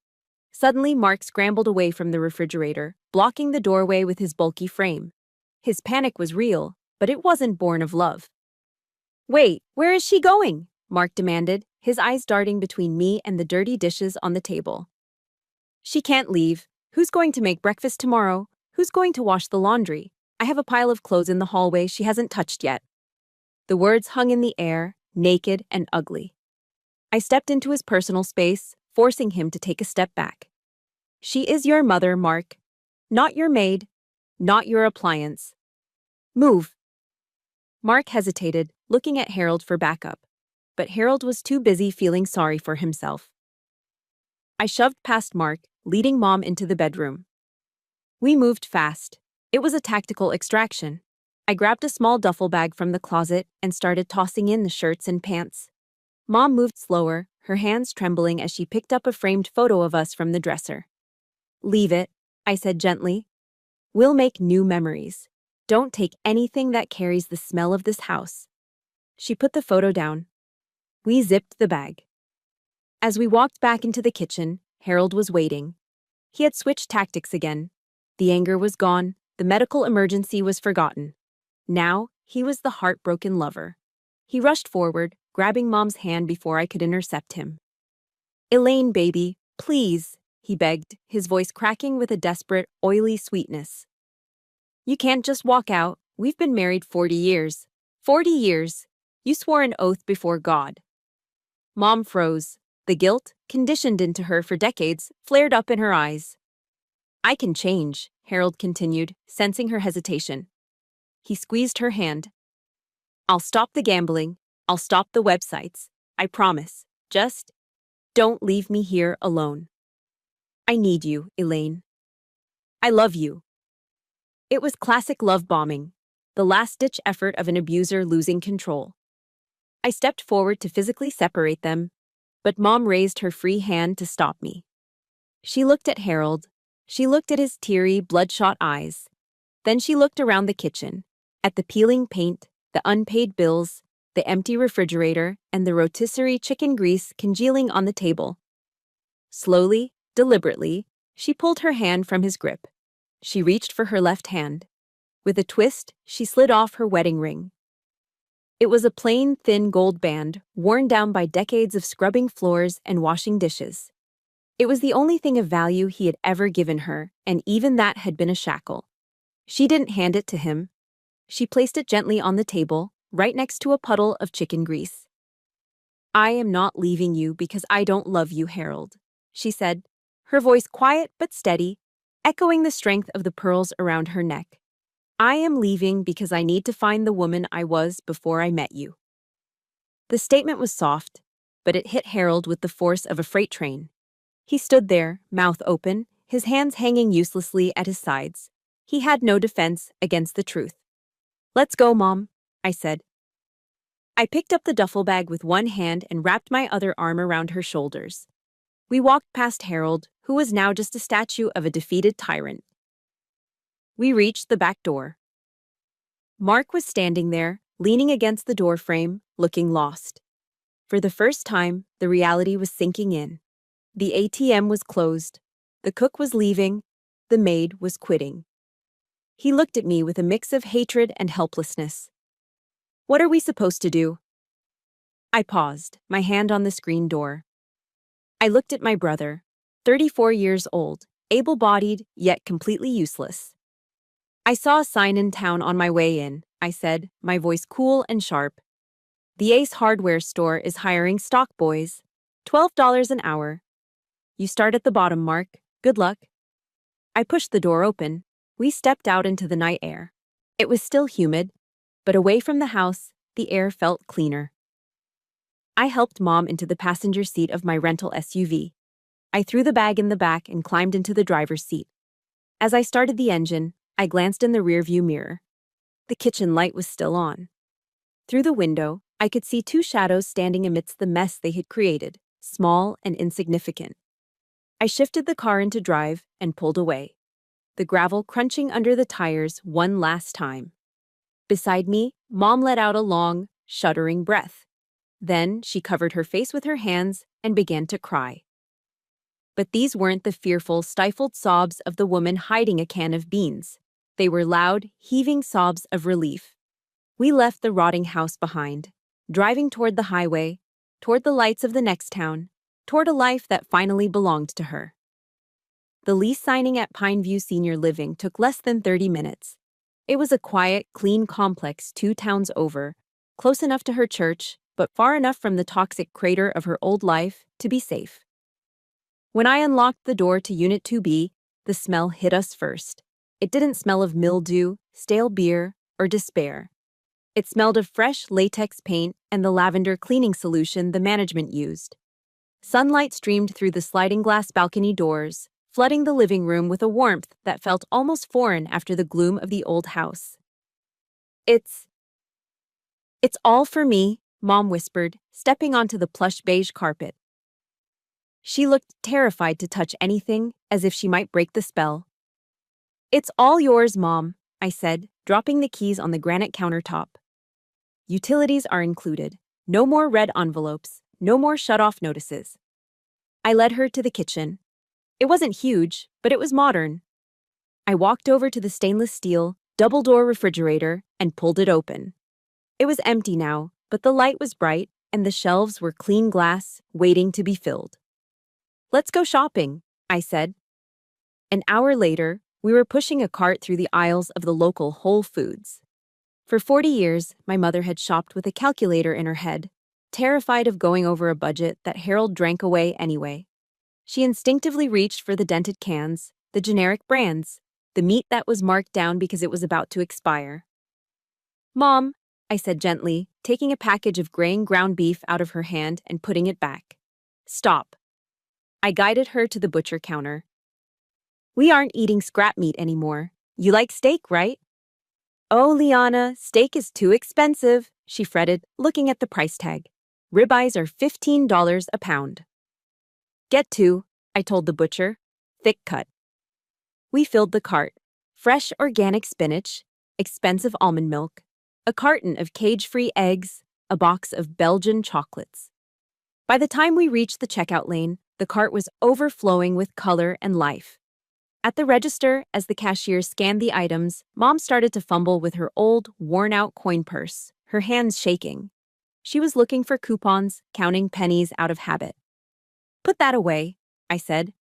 Suddenly, Mark scrambled away from the refrigerator, blocking the doorway with his bulky frame. His panic was real, but it wasn't born of love. Wait, where is she going? Mark demanded, his eyes darting between me and the dirty dishes on the table. She can't leave. Who's going to make breakfast tomorrow? Who's going to wash the laundry? I have a pile of clothes in the hallway she hasn't touched yet. The words hung in the air, naked and ugly. I stepped into his personal space, forcing him to take a step back. She is your mother, Mark. Not your maid. Not your appliance. Move. Mark hesitated, looking at Harold for backup. But Harold was too busy feeling sorry for himself. I shoved past Mark, leading Mom into the bedroom. We moved fast. It was a tactical extraction. I grabbed a small duffel bag from the closet and started tossing in the shirts and pants. Mom moved slower, her hands trembling as she picked up a framed photo of us from the dresser. Leave it, I said gently. We'll make new memories. Don't take anything that carries the smell of this house. She put the photo down. We zipped the bag. As we walked back into the kitchen, Harold was waiting. He had switched tactics again. The anger was gone, the medical emergency was forgotten. Now, he was the heartbroken lover. He rushed forward, grabbing Mom's hand before I could intercept him. Elaine, baby, please, he begged, his voice cracking with a desperate, oily sweetness. You can't just walk out. We've been married 40 years. 40 years. You swore an oath before God. Mom froze. The guilt, conditioned into her for decades, flared up in her eyes. I can change, Harold continued, sensing her hesitation. He squeezed her hand. I'll stop the gambling. I'll stop the websites. I promise. Just don't leave me here alone. I need you, Elaine. I love you. It was classic love bombing, the last-ditch effort of an abuser losing control. I stepped forward to physically separate them, but Mom raised her free hand to stop me. She looked at Harold. She looked at his teary, bloodshot eyes. Then she looked around the kitchen, at the peeling paint, the unpaid bills, the empty refrigerator, and the rotisserie chicken grease congealing on the table. Slowly, deliberately, she pulled her hand from his grip. She reached for her left hand. With a twist, she slid off her wedding ring. It was a plain, thin gold band, worn down by decades of scrubbing floors and washing dishes. It was the only thing of value he had ever given her, and even that had been a shackle. She didn't hand it to him. She placed it gently on the table, right next to a puddle of chicken grease. I am not leaving you because I don't love you, Harold, she said, her voice quiet but steady, echoing the strength of the pearls around her neck. I am leaving because I need to find the woman I was before I met you. The statement was soft, but it hit Harold with the force of a freight train. He stood there, mouth open, his hands hanging uselessly at his sides. He had no defense against the truth. Let's go, Mom, I said. I picked up the duffel bag with one hand and wrapped my other arm around her shoulders. We walked past Harold, who was now just a statue of a defeated tyrant. We reached the back door. Mark was standing there, leaning against the doorframe, looking lost. For the first time, the reality was sinking in. The ATM was closed. The cook was leaving. The maid was quitting. He looked at me with a mix of hatred and helplessness. What are we supposed to do? I paused, my hand on the screen door. I looked at my brother, 34 years old, able-bodied, yet completely useless. I saw a sign in town on my way in, I said, my voice cool and sharp. The Ace Hardware store is hiring stock boys. $12 an hour. You start at the bottom, Mark. Good luck. I pushed the door open. We stepped out into the night air. It was still humid, but away from the house, the air felt cleaner. I helped Mom into the passenger seat of my rental SUV. I threw the bag in the back and climbed into the driver's seat. As I started the engine, I glanced in the rearview mirror. The kitchen light was still on. Through the window, I could see two shadows standing amidst the mess they had created, small and insignificant. I shifted the car into drive and pulled away, the gravel crunching under the tires one last time. Beside me, Mom let out a long, shuddering breath. Then she covered her face with her hands and began to cry. But these weren't the fearful, stifled sobs of the woman hiding a can of beans. They were loud, heaving sobs of relief. We left the rotting house behind, driving toward the highway, toward the lights of the next town, toward a life that finally belonged to her. The lease signing at Pineview Senior Living took less than 30 minutes. It was a quiet, clean complex 2 towns over, close enough to her church, but far enough from the toxic crater of her old life to be safe. When I unlocked the door to Unit 2B, the smell hit us first. It didn't smell of mildew, stale beer, or despair. It smelled of fresh latex paint and the lavender cleaning solution the management used. Sunlight streamed through the sliding glass balcony doors, flooding the living room with a warmth that felt almost foreign after the gloom of the old house. It's all for me, Mom whispered, stepping onto the plush beige carpet. She looked terrified to touch anything, as if she might break the spell. It's all yours, Mom, I said, dropping the keys on the granite countertop. Utilities are included. No more red envelopes, no more shut-off notices. I led her to the kitchen. It wasn't huge, but it was modern. I walked over to the stainless steel, double-door refrigerator and pulled it open. It was empty now, but the light was bright and the shelves were clean glass, waiting to be filled. Let's go shopping, I said. An hour later, we were pushing a cart through the aisles of the local Whole Foods. For 40 years, my mother had shopped with a calculator in her head, terrified of going over a budget that Harold drank away anyway. She instinctively reached for the dented cans, the generic brands, the meat that was marked down because it was about to expire. Mom, I said gently, taking a package of graying ground beef out of her hand and putting it back. Stop. I guided her to the butcher counter. We aren't eating scrap meat anymore. You like steak, right? Oh, Liana, steak is too expensive, she fretted, looking at the price tag. Ribeyes are $15 a pound. Get 2, I told the butcher. Thick cut. We filled the cart. Fresh organic spinach, expensive almond milk, a carton of cage-free eggs, a box of Belgian chocolates. By the time we reached the checkout lane, the cart was overflowing with color and life. At the register, as the cashier scanned the items, Mom started to fumble with her old, worn-out coin purse, her hands shaking. She was looking for coupons, counting pennies out of habit. Put that away, I said.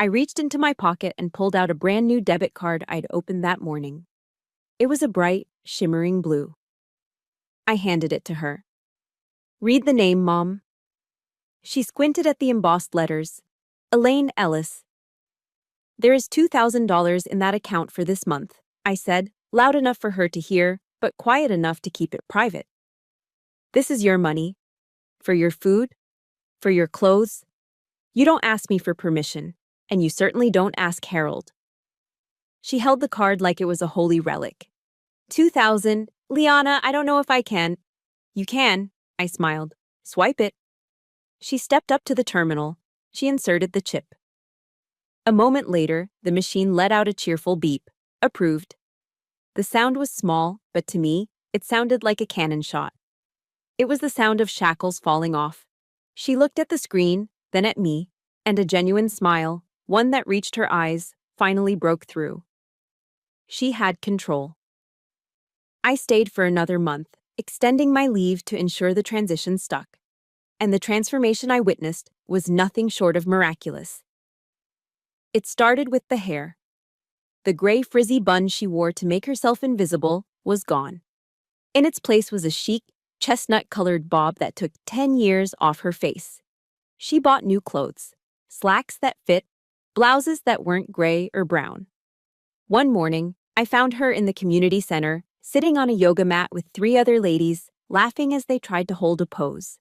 I reached into my pocket and pulled out a brand new debit card I'd opened that morning. It was a bright, shimmering blue. I handed it to her. Read the name, Mom. She squinted at the embossed letters. Elaine Ellis. There is $2,000 in that account for this month, I said, loud enough for her to hear, but quiet enough to keep it private. This is your money. For your food. For your clothes. You don't ask me for permission, and you certainly don't ask Harold. She held the card like it was a holy relic. 2,000. Liana, I don't know if I can. You can, I smiled. Swipe it. She stepped up to the terminal. She inserted the chip. A moment later, the machine let out a cheerful beep. Approved. The sound was small, but to me, it sounded like a cannon shot. It was the sound of shackles falling off. She looked at the screen, then at me, and a genuine smile, one that reached her eyes, finally broke through. She had control. I stayed for another month, extending my leave to ensure the transition stuck. And the transformation I witnessed was nothing short of miraculous. It started with the hair. The gray frizzy bun she wore to make herself invisible was gone. In its place was a chic, chestnut-colored bob that took 10 years off her face. She bought new clothes, slacks that fit, blouses that weren't gray or brown. One morning, I found her in the community center, sitting on a yoga mat with 3 other ladies, laughing as they tried to hold a pose.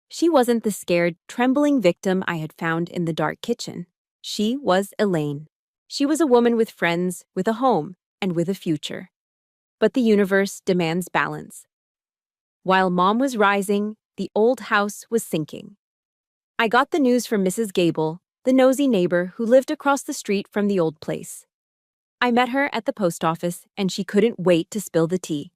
She wasn't the scared, trembling victim I had found in the dark kitchen. She was Elaine. She was a woman with friends, with a home, and with a future. But the universe demands balance. While Mom was rising, the old house was sinking. I got the news from Mrs. Gable, the nosy neighbor who lived across the street from the old place. I met her at the post office, and she couldn't wait to spill the tea.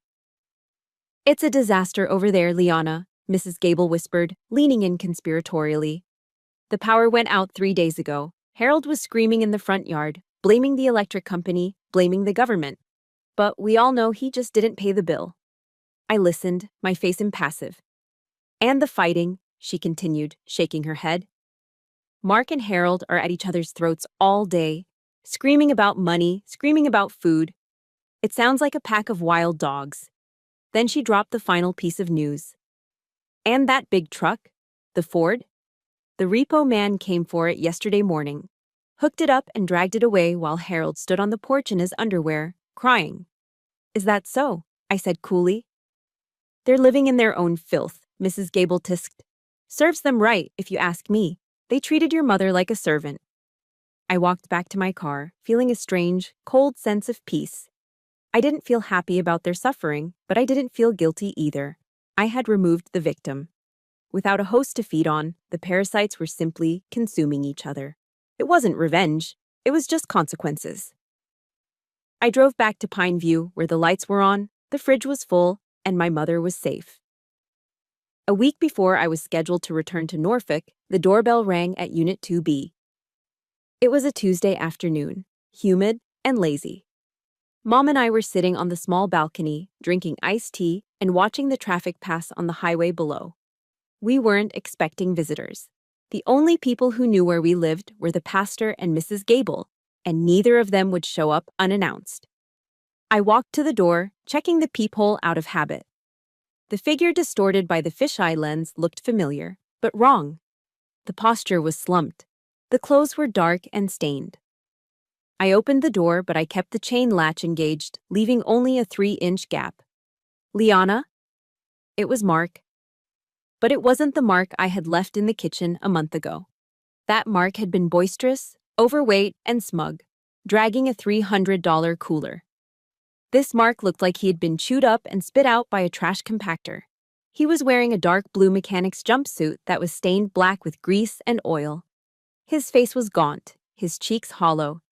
It's a disaster over there, Liana, Mrs. Gable whispered, leaning in conspiratorially. The power went out 3 days ago. Harold was screaming in the front yard, blaming the electric company, blaming the government. But we all know he just didn't pay the bill. I listened, my face impassive. And the fighting, she continued, shaking her head. Mark and Harold are at each other's throats all day, screaming about money, screaming about food. It sounds like a pack of wild dogs. Then she dropped the final piece of news. And that big truck, the Ford? The repo man came for it yesterday morning, hooked it up and dragged it away while Harold stood on the porch in his underwear, crying. Is that so? I said coolly. They're living in their own filth, Mrs. Gable tisked. Serves them right, if you ask me. They treated your mother like a servant. I walked back to my car, feeling a strange, cold sense of peace. I didn't feel happy about their suffering, but I didn't feel guilty either. I had removed the victim. Without a host to feed on, the parasites were simply consuming each other. It wasn't revenge, it was just consequences. I drove back to Pine View, where the lights were on, the fridge was full, and my mother was safe. A week before I was scheduled to return to Norfolk, the doorbell rang at Unit 2B. It was a Tuesday afternoon, humid and lazy. Mom and I were sitting on the small balcony, drinking iced tea and watching the traffic pass on the highway below. We weren't expecting visitors. The only people who knew where we lived were the pastor and Mrs. Gable, and neither of them would show up unannounced. I walked to the door, checking the peephole out of habit. The figure distorted by the fisheye lens looked familiar, but wrong. The posture was slumped. The clothes were dark and stained. I opened the door, but I kept the chain latch engaged, leaving only a 3-inch gap. Liana? It was Mark. But it wasn't the Mark I had left in the kitchen a month ago. That Mark had been boisterous, overweight, and smug, dragging a $300 cooler. This Mark looked like he had been chewed up and spit out by a trash compactor. He was wearing a dark blue mechanic's jumpsuit that was stained black with grease and oil. His face was gaunt, his cheeks hollow.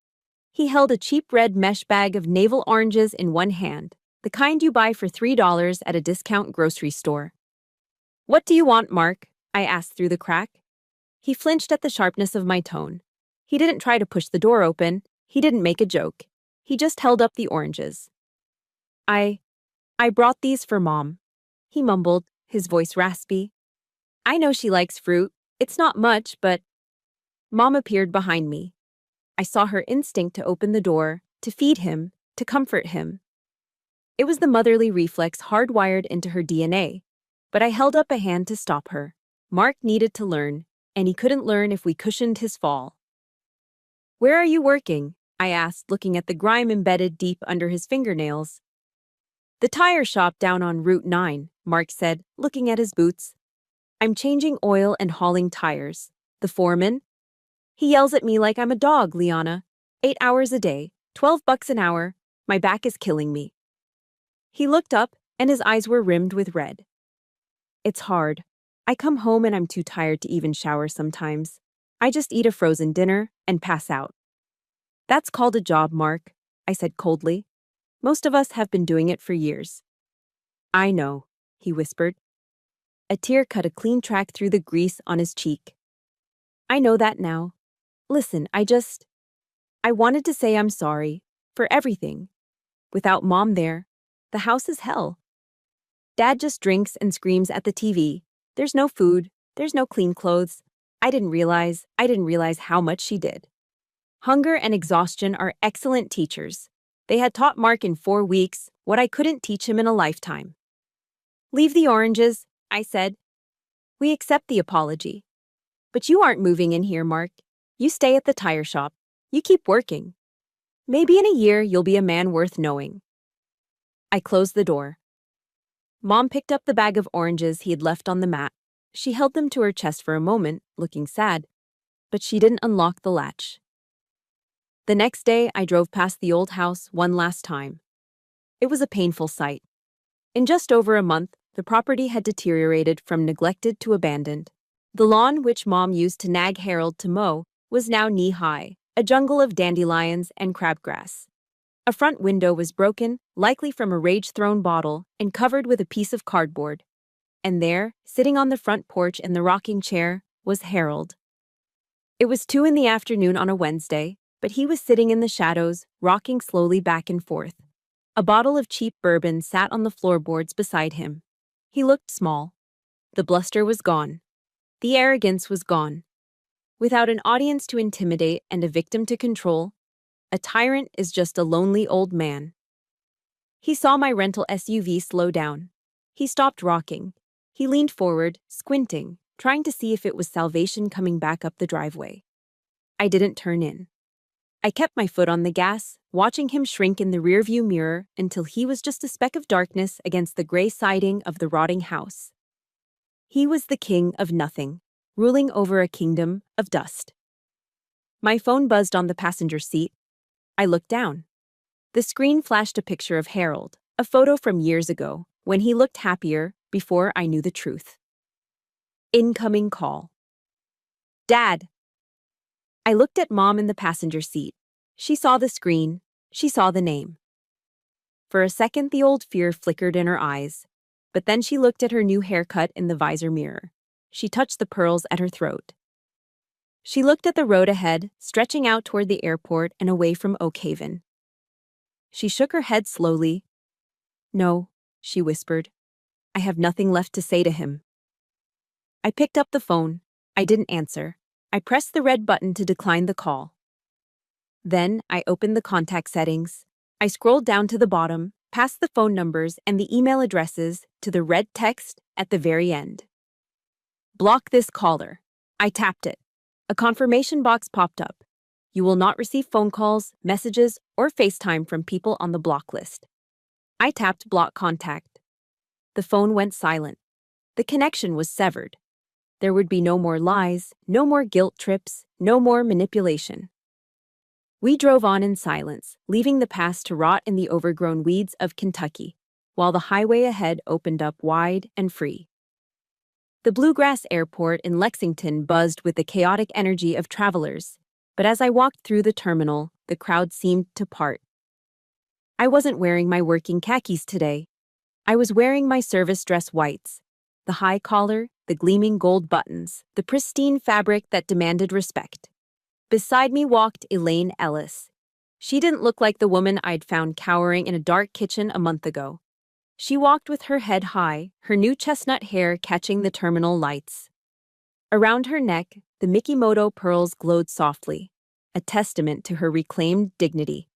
He held a cheap red mesh bag of navel oranges in one hand, the kind you buy for $3 at a discount grocery store. What do you want, Mark? I asked through the crack. He flinched at the sharpness of my tone. He didn't try to push the door open. He didn't make a joke. He just held up the oranges. I brought these for Mom, he mumbled, his voice raspy. I know she likes fruit. It's not much, but... Mom appeared behind me. I saw her instinct to open the door, to feed him, to comfort him. It was the motherly reflex hardwired into her DNA. But I held up a hand to stop her. Mark needed to learn, and he couldn't learn if we cushioned his fall. "Where are you working?" I asked, looking at the grime embedded deep under his fingernails. "The tire shop down on Route 9, Mark said, looking at his boots. "I'm changing oil and hauling tires. The foreman?" "He yells at me like I'm a dog, Liana. 8 hours a day, $12 an hour. My back is killing me." He looked up, and his eyes were rimmed with red. "It's hard. I come home and I'm too tired to even shower sometimes. I just eat a frozen dinner and pass out." "That's called a job, Mark," I said coldly. "Most of us have been doing it for years." "I know," he whispered. A tear cut a clean track through the grease on his cheek. "I know that now. Listen, I wanted to say I'm sorry for everything. Without Mom there, the house is hell. Dad just drinks and screams at the TV. There's no food, there's no clean clothes. I didn't realize how much she did." Hunger and exhaustion are excellent teachers. They had taught Mark in 4 weeks what I couldn't teach him in a lifetime. "Leave the oranges," I said. "We accept the apology. But you aren't moving in here, Mark. You stay at the tire shop. You keep working. Maybe in a year you'll be a man worth knowing." I closed the door. Mom picked up the bag of oranges he had left on the mat. She held them to her chest for a moment, looking sad, but she didn't unlock the latch. The next day, I drove past the old house one last time. It was a painful sight. In just over a month, the property had deteriorated from neglected to abandoned. The lawn, which Mom used to nag Harold to mow, was now knee-high, a jungle of dandelions and crabgrass. A front window was broken, likely from a rage-thrown bottle, and covered with a piece of cardboard. And there, sitting on the front porch in the rocking chair, was Harold. It was 2 in the afternoon on a Wednesday, but he was sitting in the shadows, rocking slowly back and forth. A bottle of cheap bourbon sat on the floorboards beside him. He looked small. The bluster was gone. The arrogance was gone. Without an audience to intimidate and a victim to control, a tyrant is just a lonely old man. He saw my rental SUV slow down. He stopped rocking. He leaned forward, squinting, trying to see if it was salvation coming back up the driveway. I didn't turn in. I kept my foot on the gas, watching him shrink in the rearview mirror until he was just a speck of darkness against the gray siding of the rotting house. He was the king of nothing, ruling over a kingdom of dust. My phone buzzed on the passenger seat. I looked down. The screen flashed a picture of Harold, a photo from years ago, when he looked happier before I knew the truth. Incoming call. "Dad." I looked at Mom in the passenger seat. She saw the screen. She saw the name. For a second, the old fear flickered in her eyes, but then she looked at her new haircut in the visor mirror. She touched the pearls at her throat. She looked at the road ahead, stretching out toward the airport and away from Oak Haven. She shook her head slowly. "No," she whispered. "I have nothing left to say to him." I picked up the phone. I didn't answer. I pressed the red button to decline the call. Then I opened the contact settings. I scrolled down to the bottom, past the phone numbers and the email addresses, to the red text at the very end. "Block this caller." I tapped it. A confirmation box popped up. "You will not receive phone calls, messages, or FaceTime from people on the block list." I tapped block contact. The phone went silent. The connection was severed. There would be no more lies, no more guilt trips, no more manipulation. We drove on in silence, leaving the past to rot in the overgrown weeds of Kentucky, while the highway ahead opened up wide and free. The Bluegrass Airport in Lexington buzzed with the chaotic energy of travelers, but as I walked through the terminal, the crowd seemed to part. I wasn't wearing my working khakis today. I was wearing my service dress whites, the high collar, the gleaming gold buttons, the pristine fabric that demanded respect. Beside me walked Elaine Ellis. She didn't look like the woman I'd found cowering in a dark kitchen a month ago. She walked with her head high, her new chestnut hair catching the terminal lights. Around her neck, the Mikimoto pearls glowed softly, a testament to her reclaimed dignity.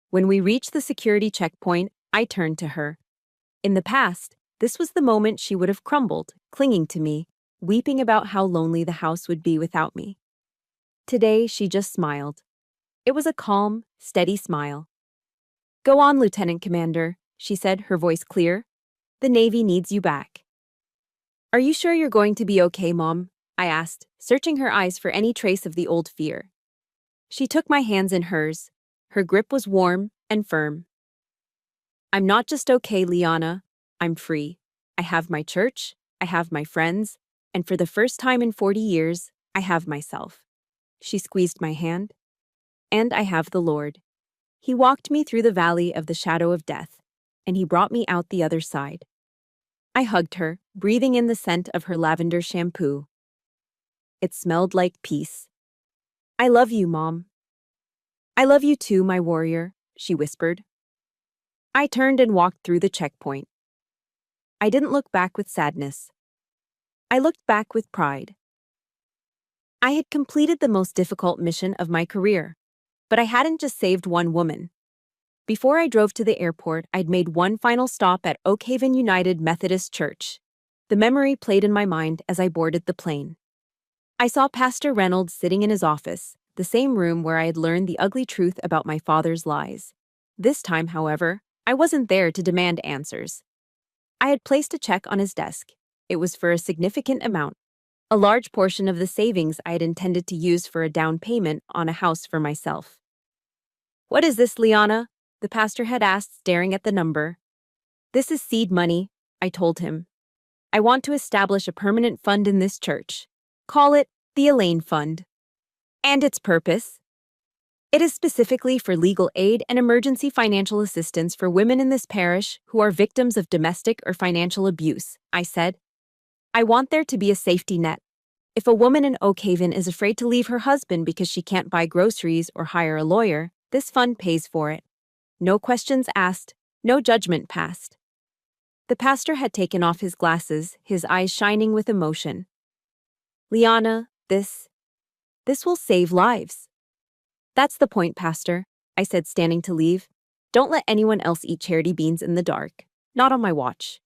When we reached the security checkpoint, I turned to her. In the past, this was the moment she would have crumbled, clinging to me, weeping about how lonely the house would be without me. Today, she just smiled. It was a calm, steady smile. "Go on, Lieutenant Commander," she said, her voice clear. "The Navy needs you back." "Are you sure you're going to be okay, Mom?" I asked, searching her eyes for any trace of the old fear. She took my hands in hers. Her grip was warm and firm. "I'm not just okay, Liana. I'm free. I have my church, I have my friends, and for the first time in 40 years, I have myself." She squeezed my hand. "And I have the Lord. He walked me through the valley of the shadow of death, and he brought me out the other side." I hugged her, breathing in the scent of her lavender shampoo. It smelled like peace. "I love you, Mom." "I love you too, my warrior," she whispered. I turned and walked through the checkpoint. I didn't look back with sadness. I looked back with pride. I had completed the most difficult mission of my career, but I hadn't just saved one woman. Before I drove to the airport, I'd made one final stop at Oak Haven United Methodist Church. The memory played in my mind as I boarded the plane. I saw Pastor Reynolds sitting in his office, the same room where I had learned the ugly truth about my father's lies. This time, however, I wasn't there to demand answers. I had placed a check on his desk. It was for a significant amount, a large portion of the savings I had intended to use for a down payment on a house for myself. "What is this, Liana?" the pastor had asked, staring at the number. "This is seed money," I told him. "I want to establish a permanent fund in this church. Call it the Elaine Fund. And its purpose? It is specifically for legal aid and emergency financial assistance for women in this parish who are victims of domestic or financial abuse," I said. "I want there to be a safety net. If a woman in Oak Haven is afraid to leave her husband because she can't buy groceries or hire a lawyer, this fund pays for it. No questions asked, no judgment passed." The pastor had taken off his glasses, his eyes shining with emotion. "Liana, this will save lives." "That's the point, Pastor," I said, standing to leave. "Don't let anyone else eat charity beans in the dark. Not on my watch."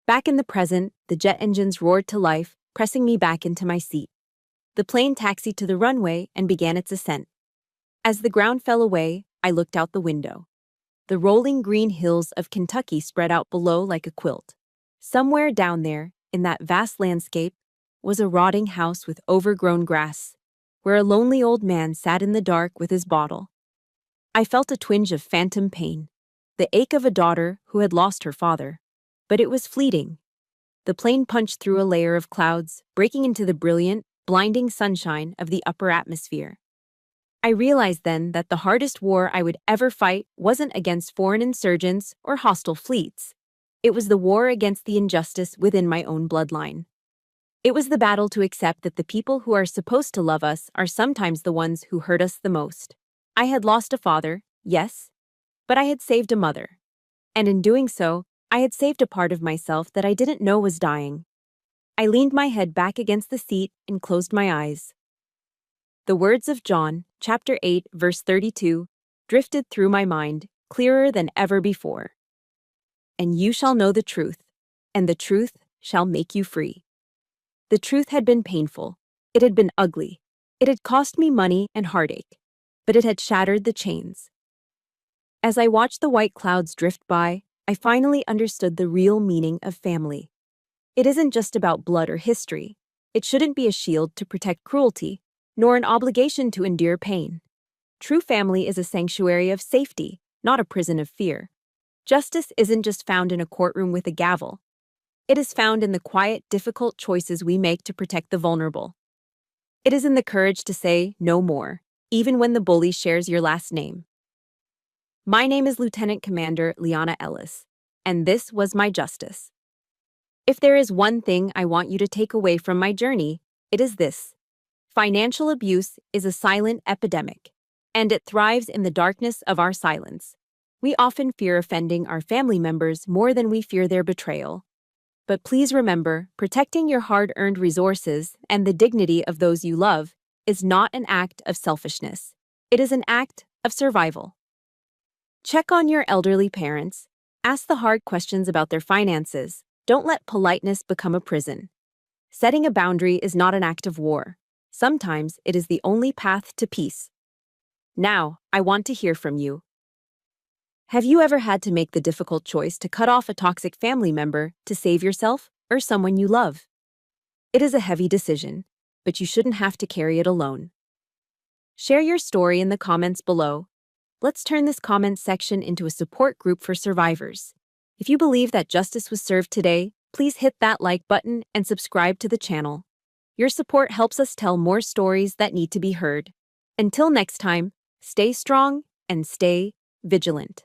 Back in the present, the jet engines roared to life, pressing me back into my seat. The plane taxied to the runway and began its ascent. As the ground fell away, I looked out the window. The rolling green hills of Kentucky spread out below like a quilt. Somewhere down there, in that vast landscape, was a rotting house with overgrown grass, where a lonely old man sat in the dark with his bottle. I felt a twinge of phantom pain, the ache of a daughter who had lost her father. But it was fleeting. The plane punched through a layer of clouds, breaking into the brilliant, blinding sunshine of the upper atmosphere. I realized then that the hardest war I would ever fight wasn't against foreign insurgents or hostile fleets. It was the war against the injustice within my own bloodline. It was the battle to accept that the people who are supposed to love us are sometimes the ones who hurt us the most. I had lost a father, yes, but I had saved a mother. And in doing so, I had saved a part of myself that I didn't know was dying. I leaned my head back against the seat and closed my eyes. The words of John, chapter 8, verse 32, drifted through my mind, clearer than ever before. "And you shall know the truth, and the truth shall make you free." The truth had been painful. It had been ugly. It had cost me money and heartache, but it had shattered the chains. As I watched the white clouds drift by, I finally understood the real meaning of family. It isn't just about blood or history. It shouldn't be a shield to protect cruelty, nor an obligation to endure pain. True family is a sanctuary of safety, not a prison of fear. Justice isn't just found in a courtroom with a gavel. It is found in the quiet, difficult choices we make to protect the vulnerable. It is in the courage to say no more, even when the bully shares your last name. My name is Lieutenant Commander Liana Ellis, and this was my justice. If there is one thing I want you to take away from my journey, it is this. Financial abuse is a silent epidemic, and it thrives in the darkness of our silence. We often fear offending our family members more than we fear their betrayal. But please remember, protecting your hard-earned resources and the dignity of those you love is not an act of selfishness. It is an act of survival. Check on your elderly parents. Ask the hard questions about their finances. Don't let politeness become a prison. Setting a boundary is not an act of war. Sometimes it is the only path to peace. Now, I want to hear from you. Have you ever had to make the difficult choice to cut off a toxic family member to save yourself or someone you love? It is a heavy decision, but you shouldn't have to carry it alone. Share your story in the comments below. Let's turn this comment section into a support group for survivors. If you believe that justice was served today, please hit that like button and subscribe to the channel. Your support helps us tell more stories that need to be heard. Until next time, stay strong and stay vigilant.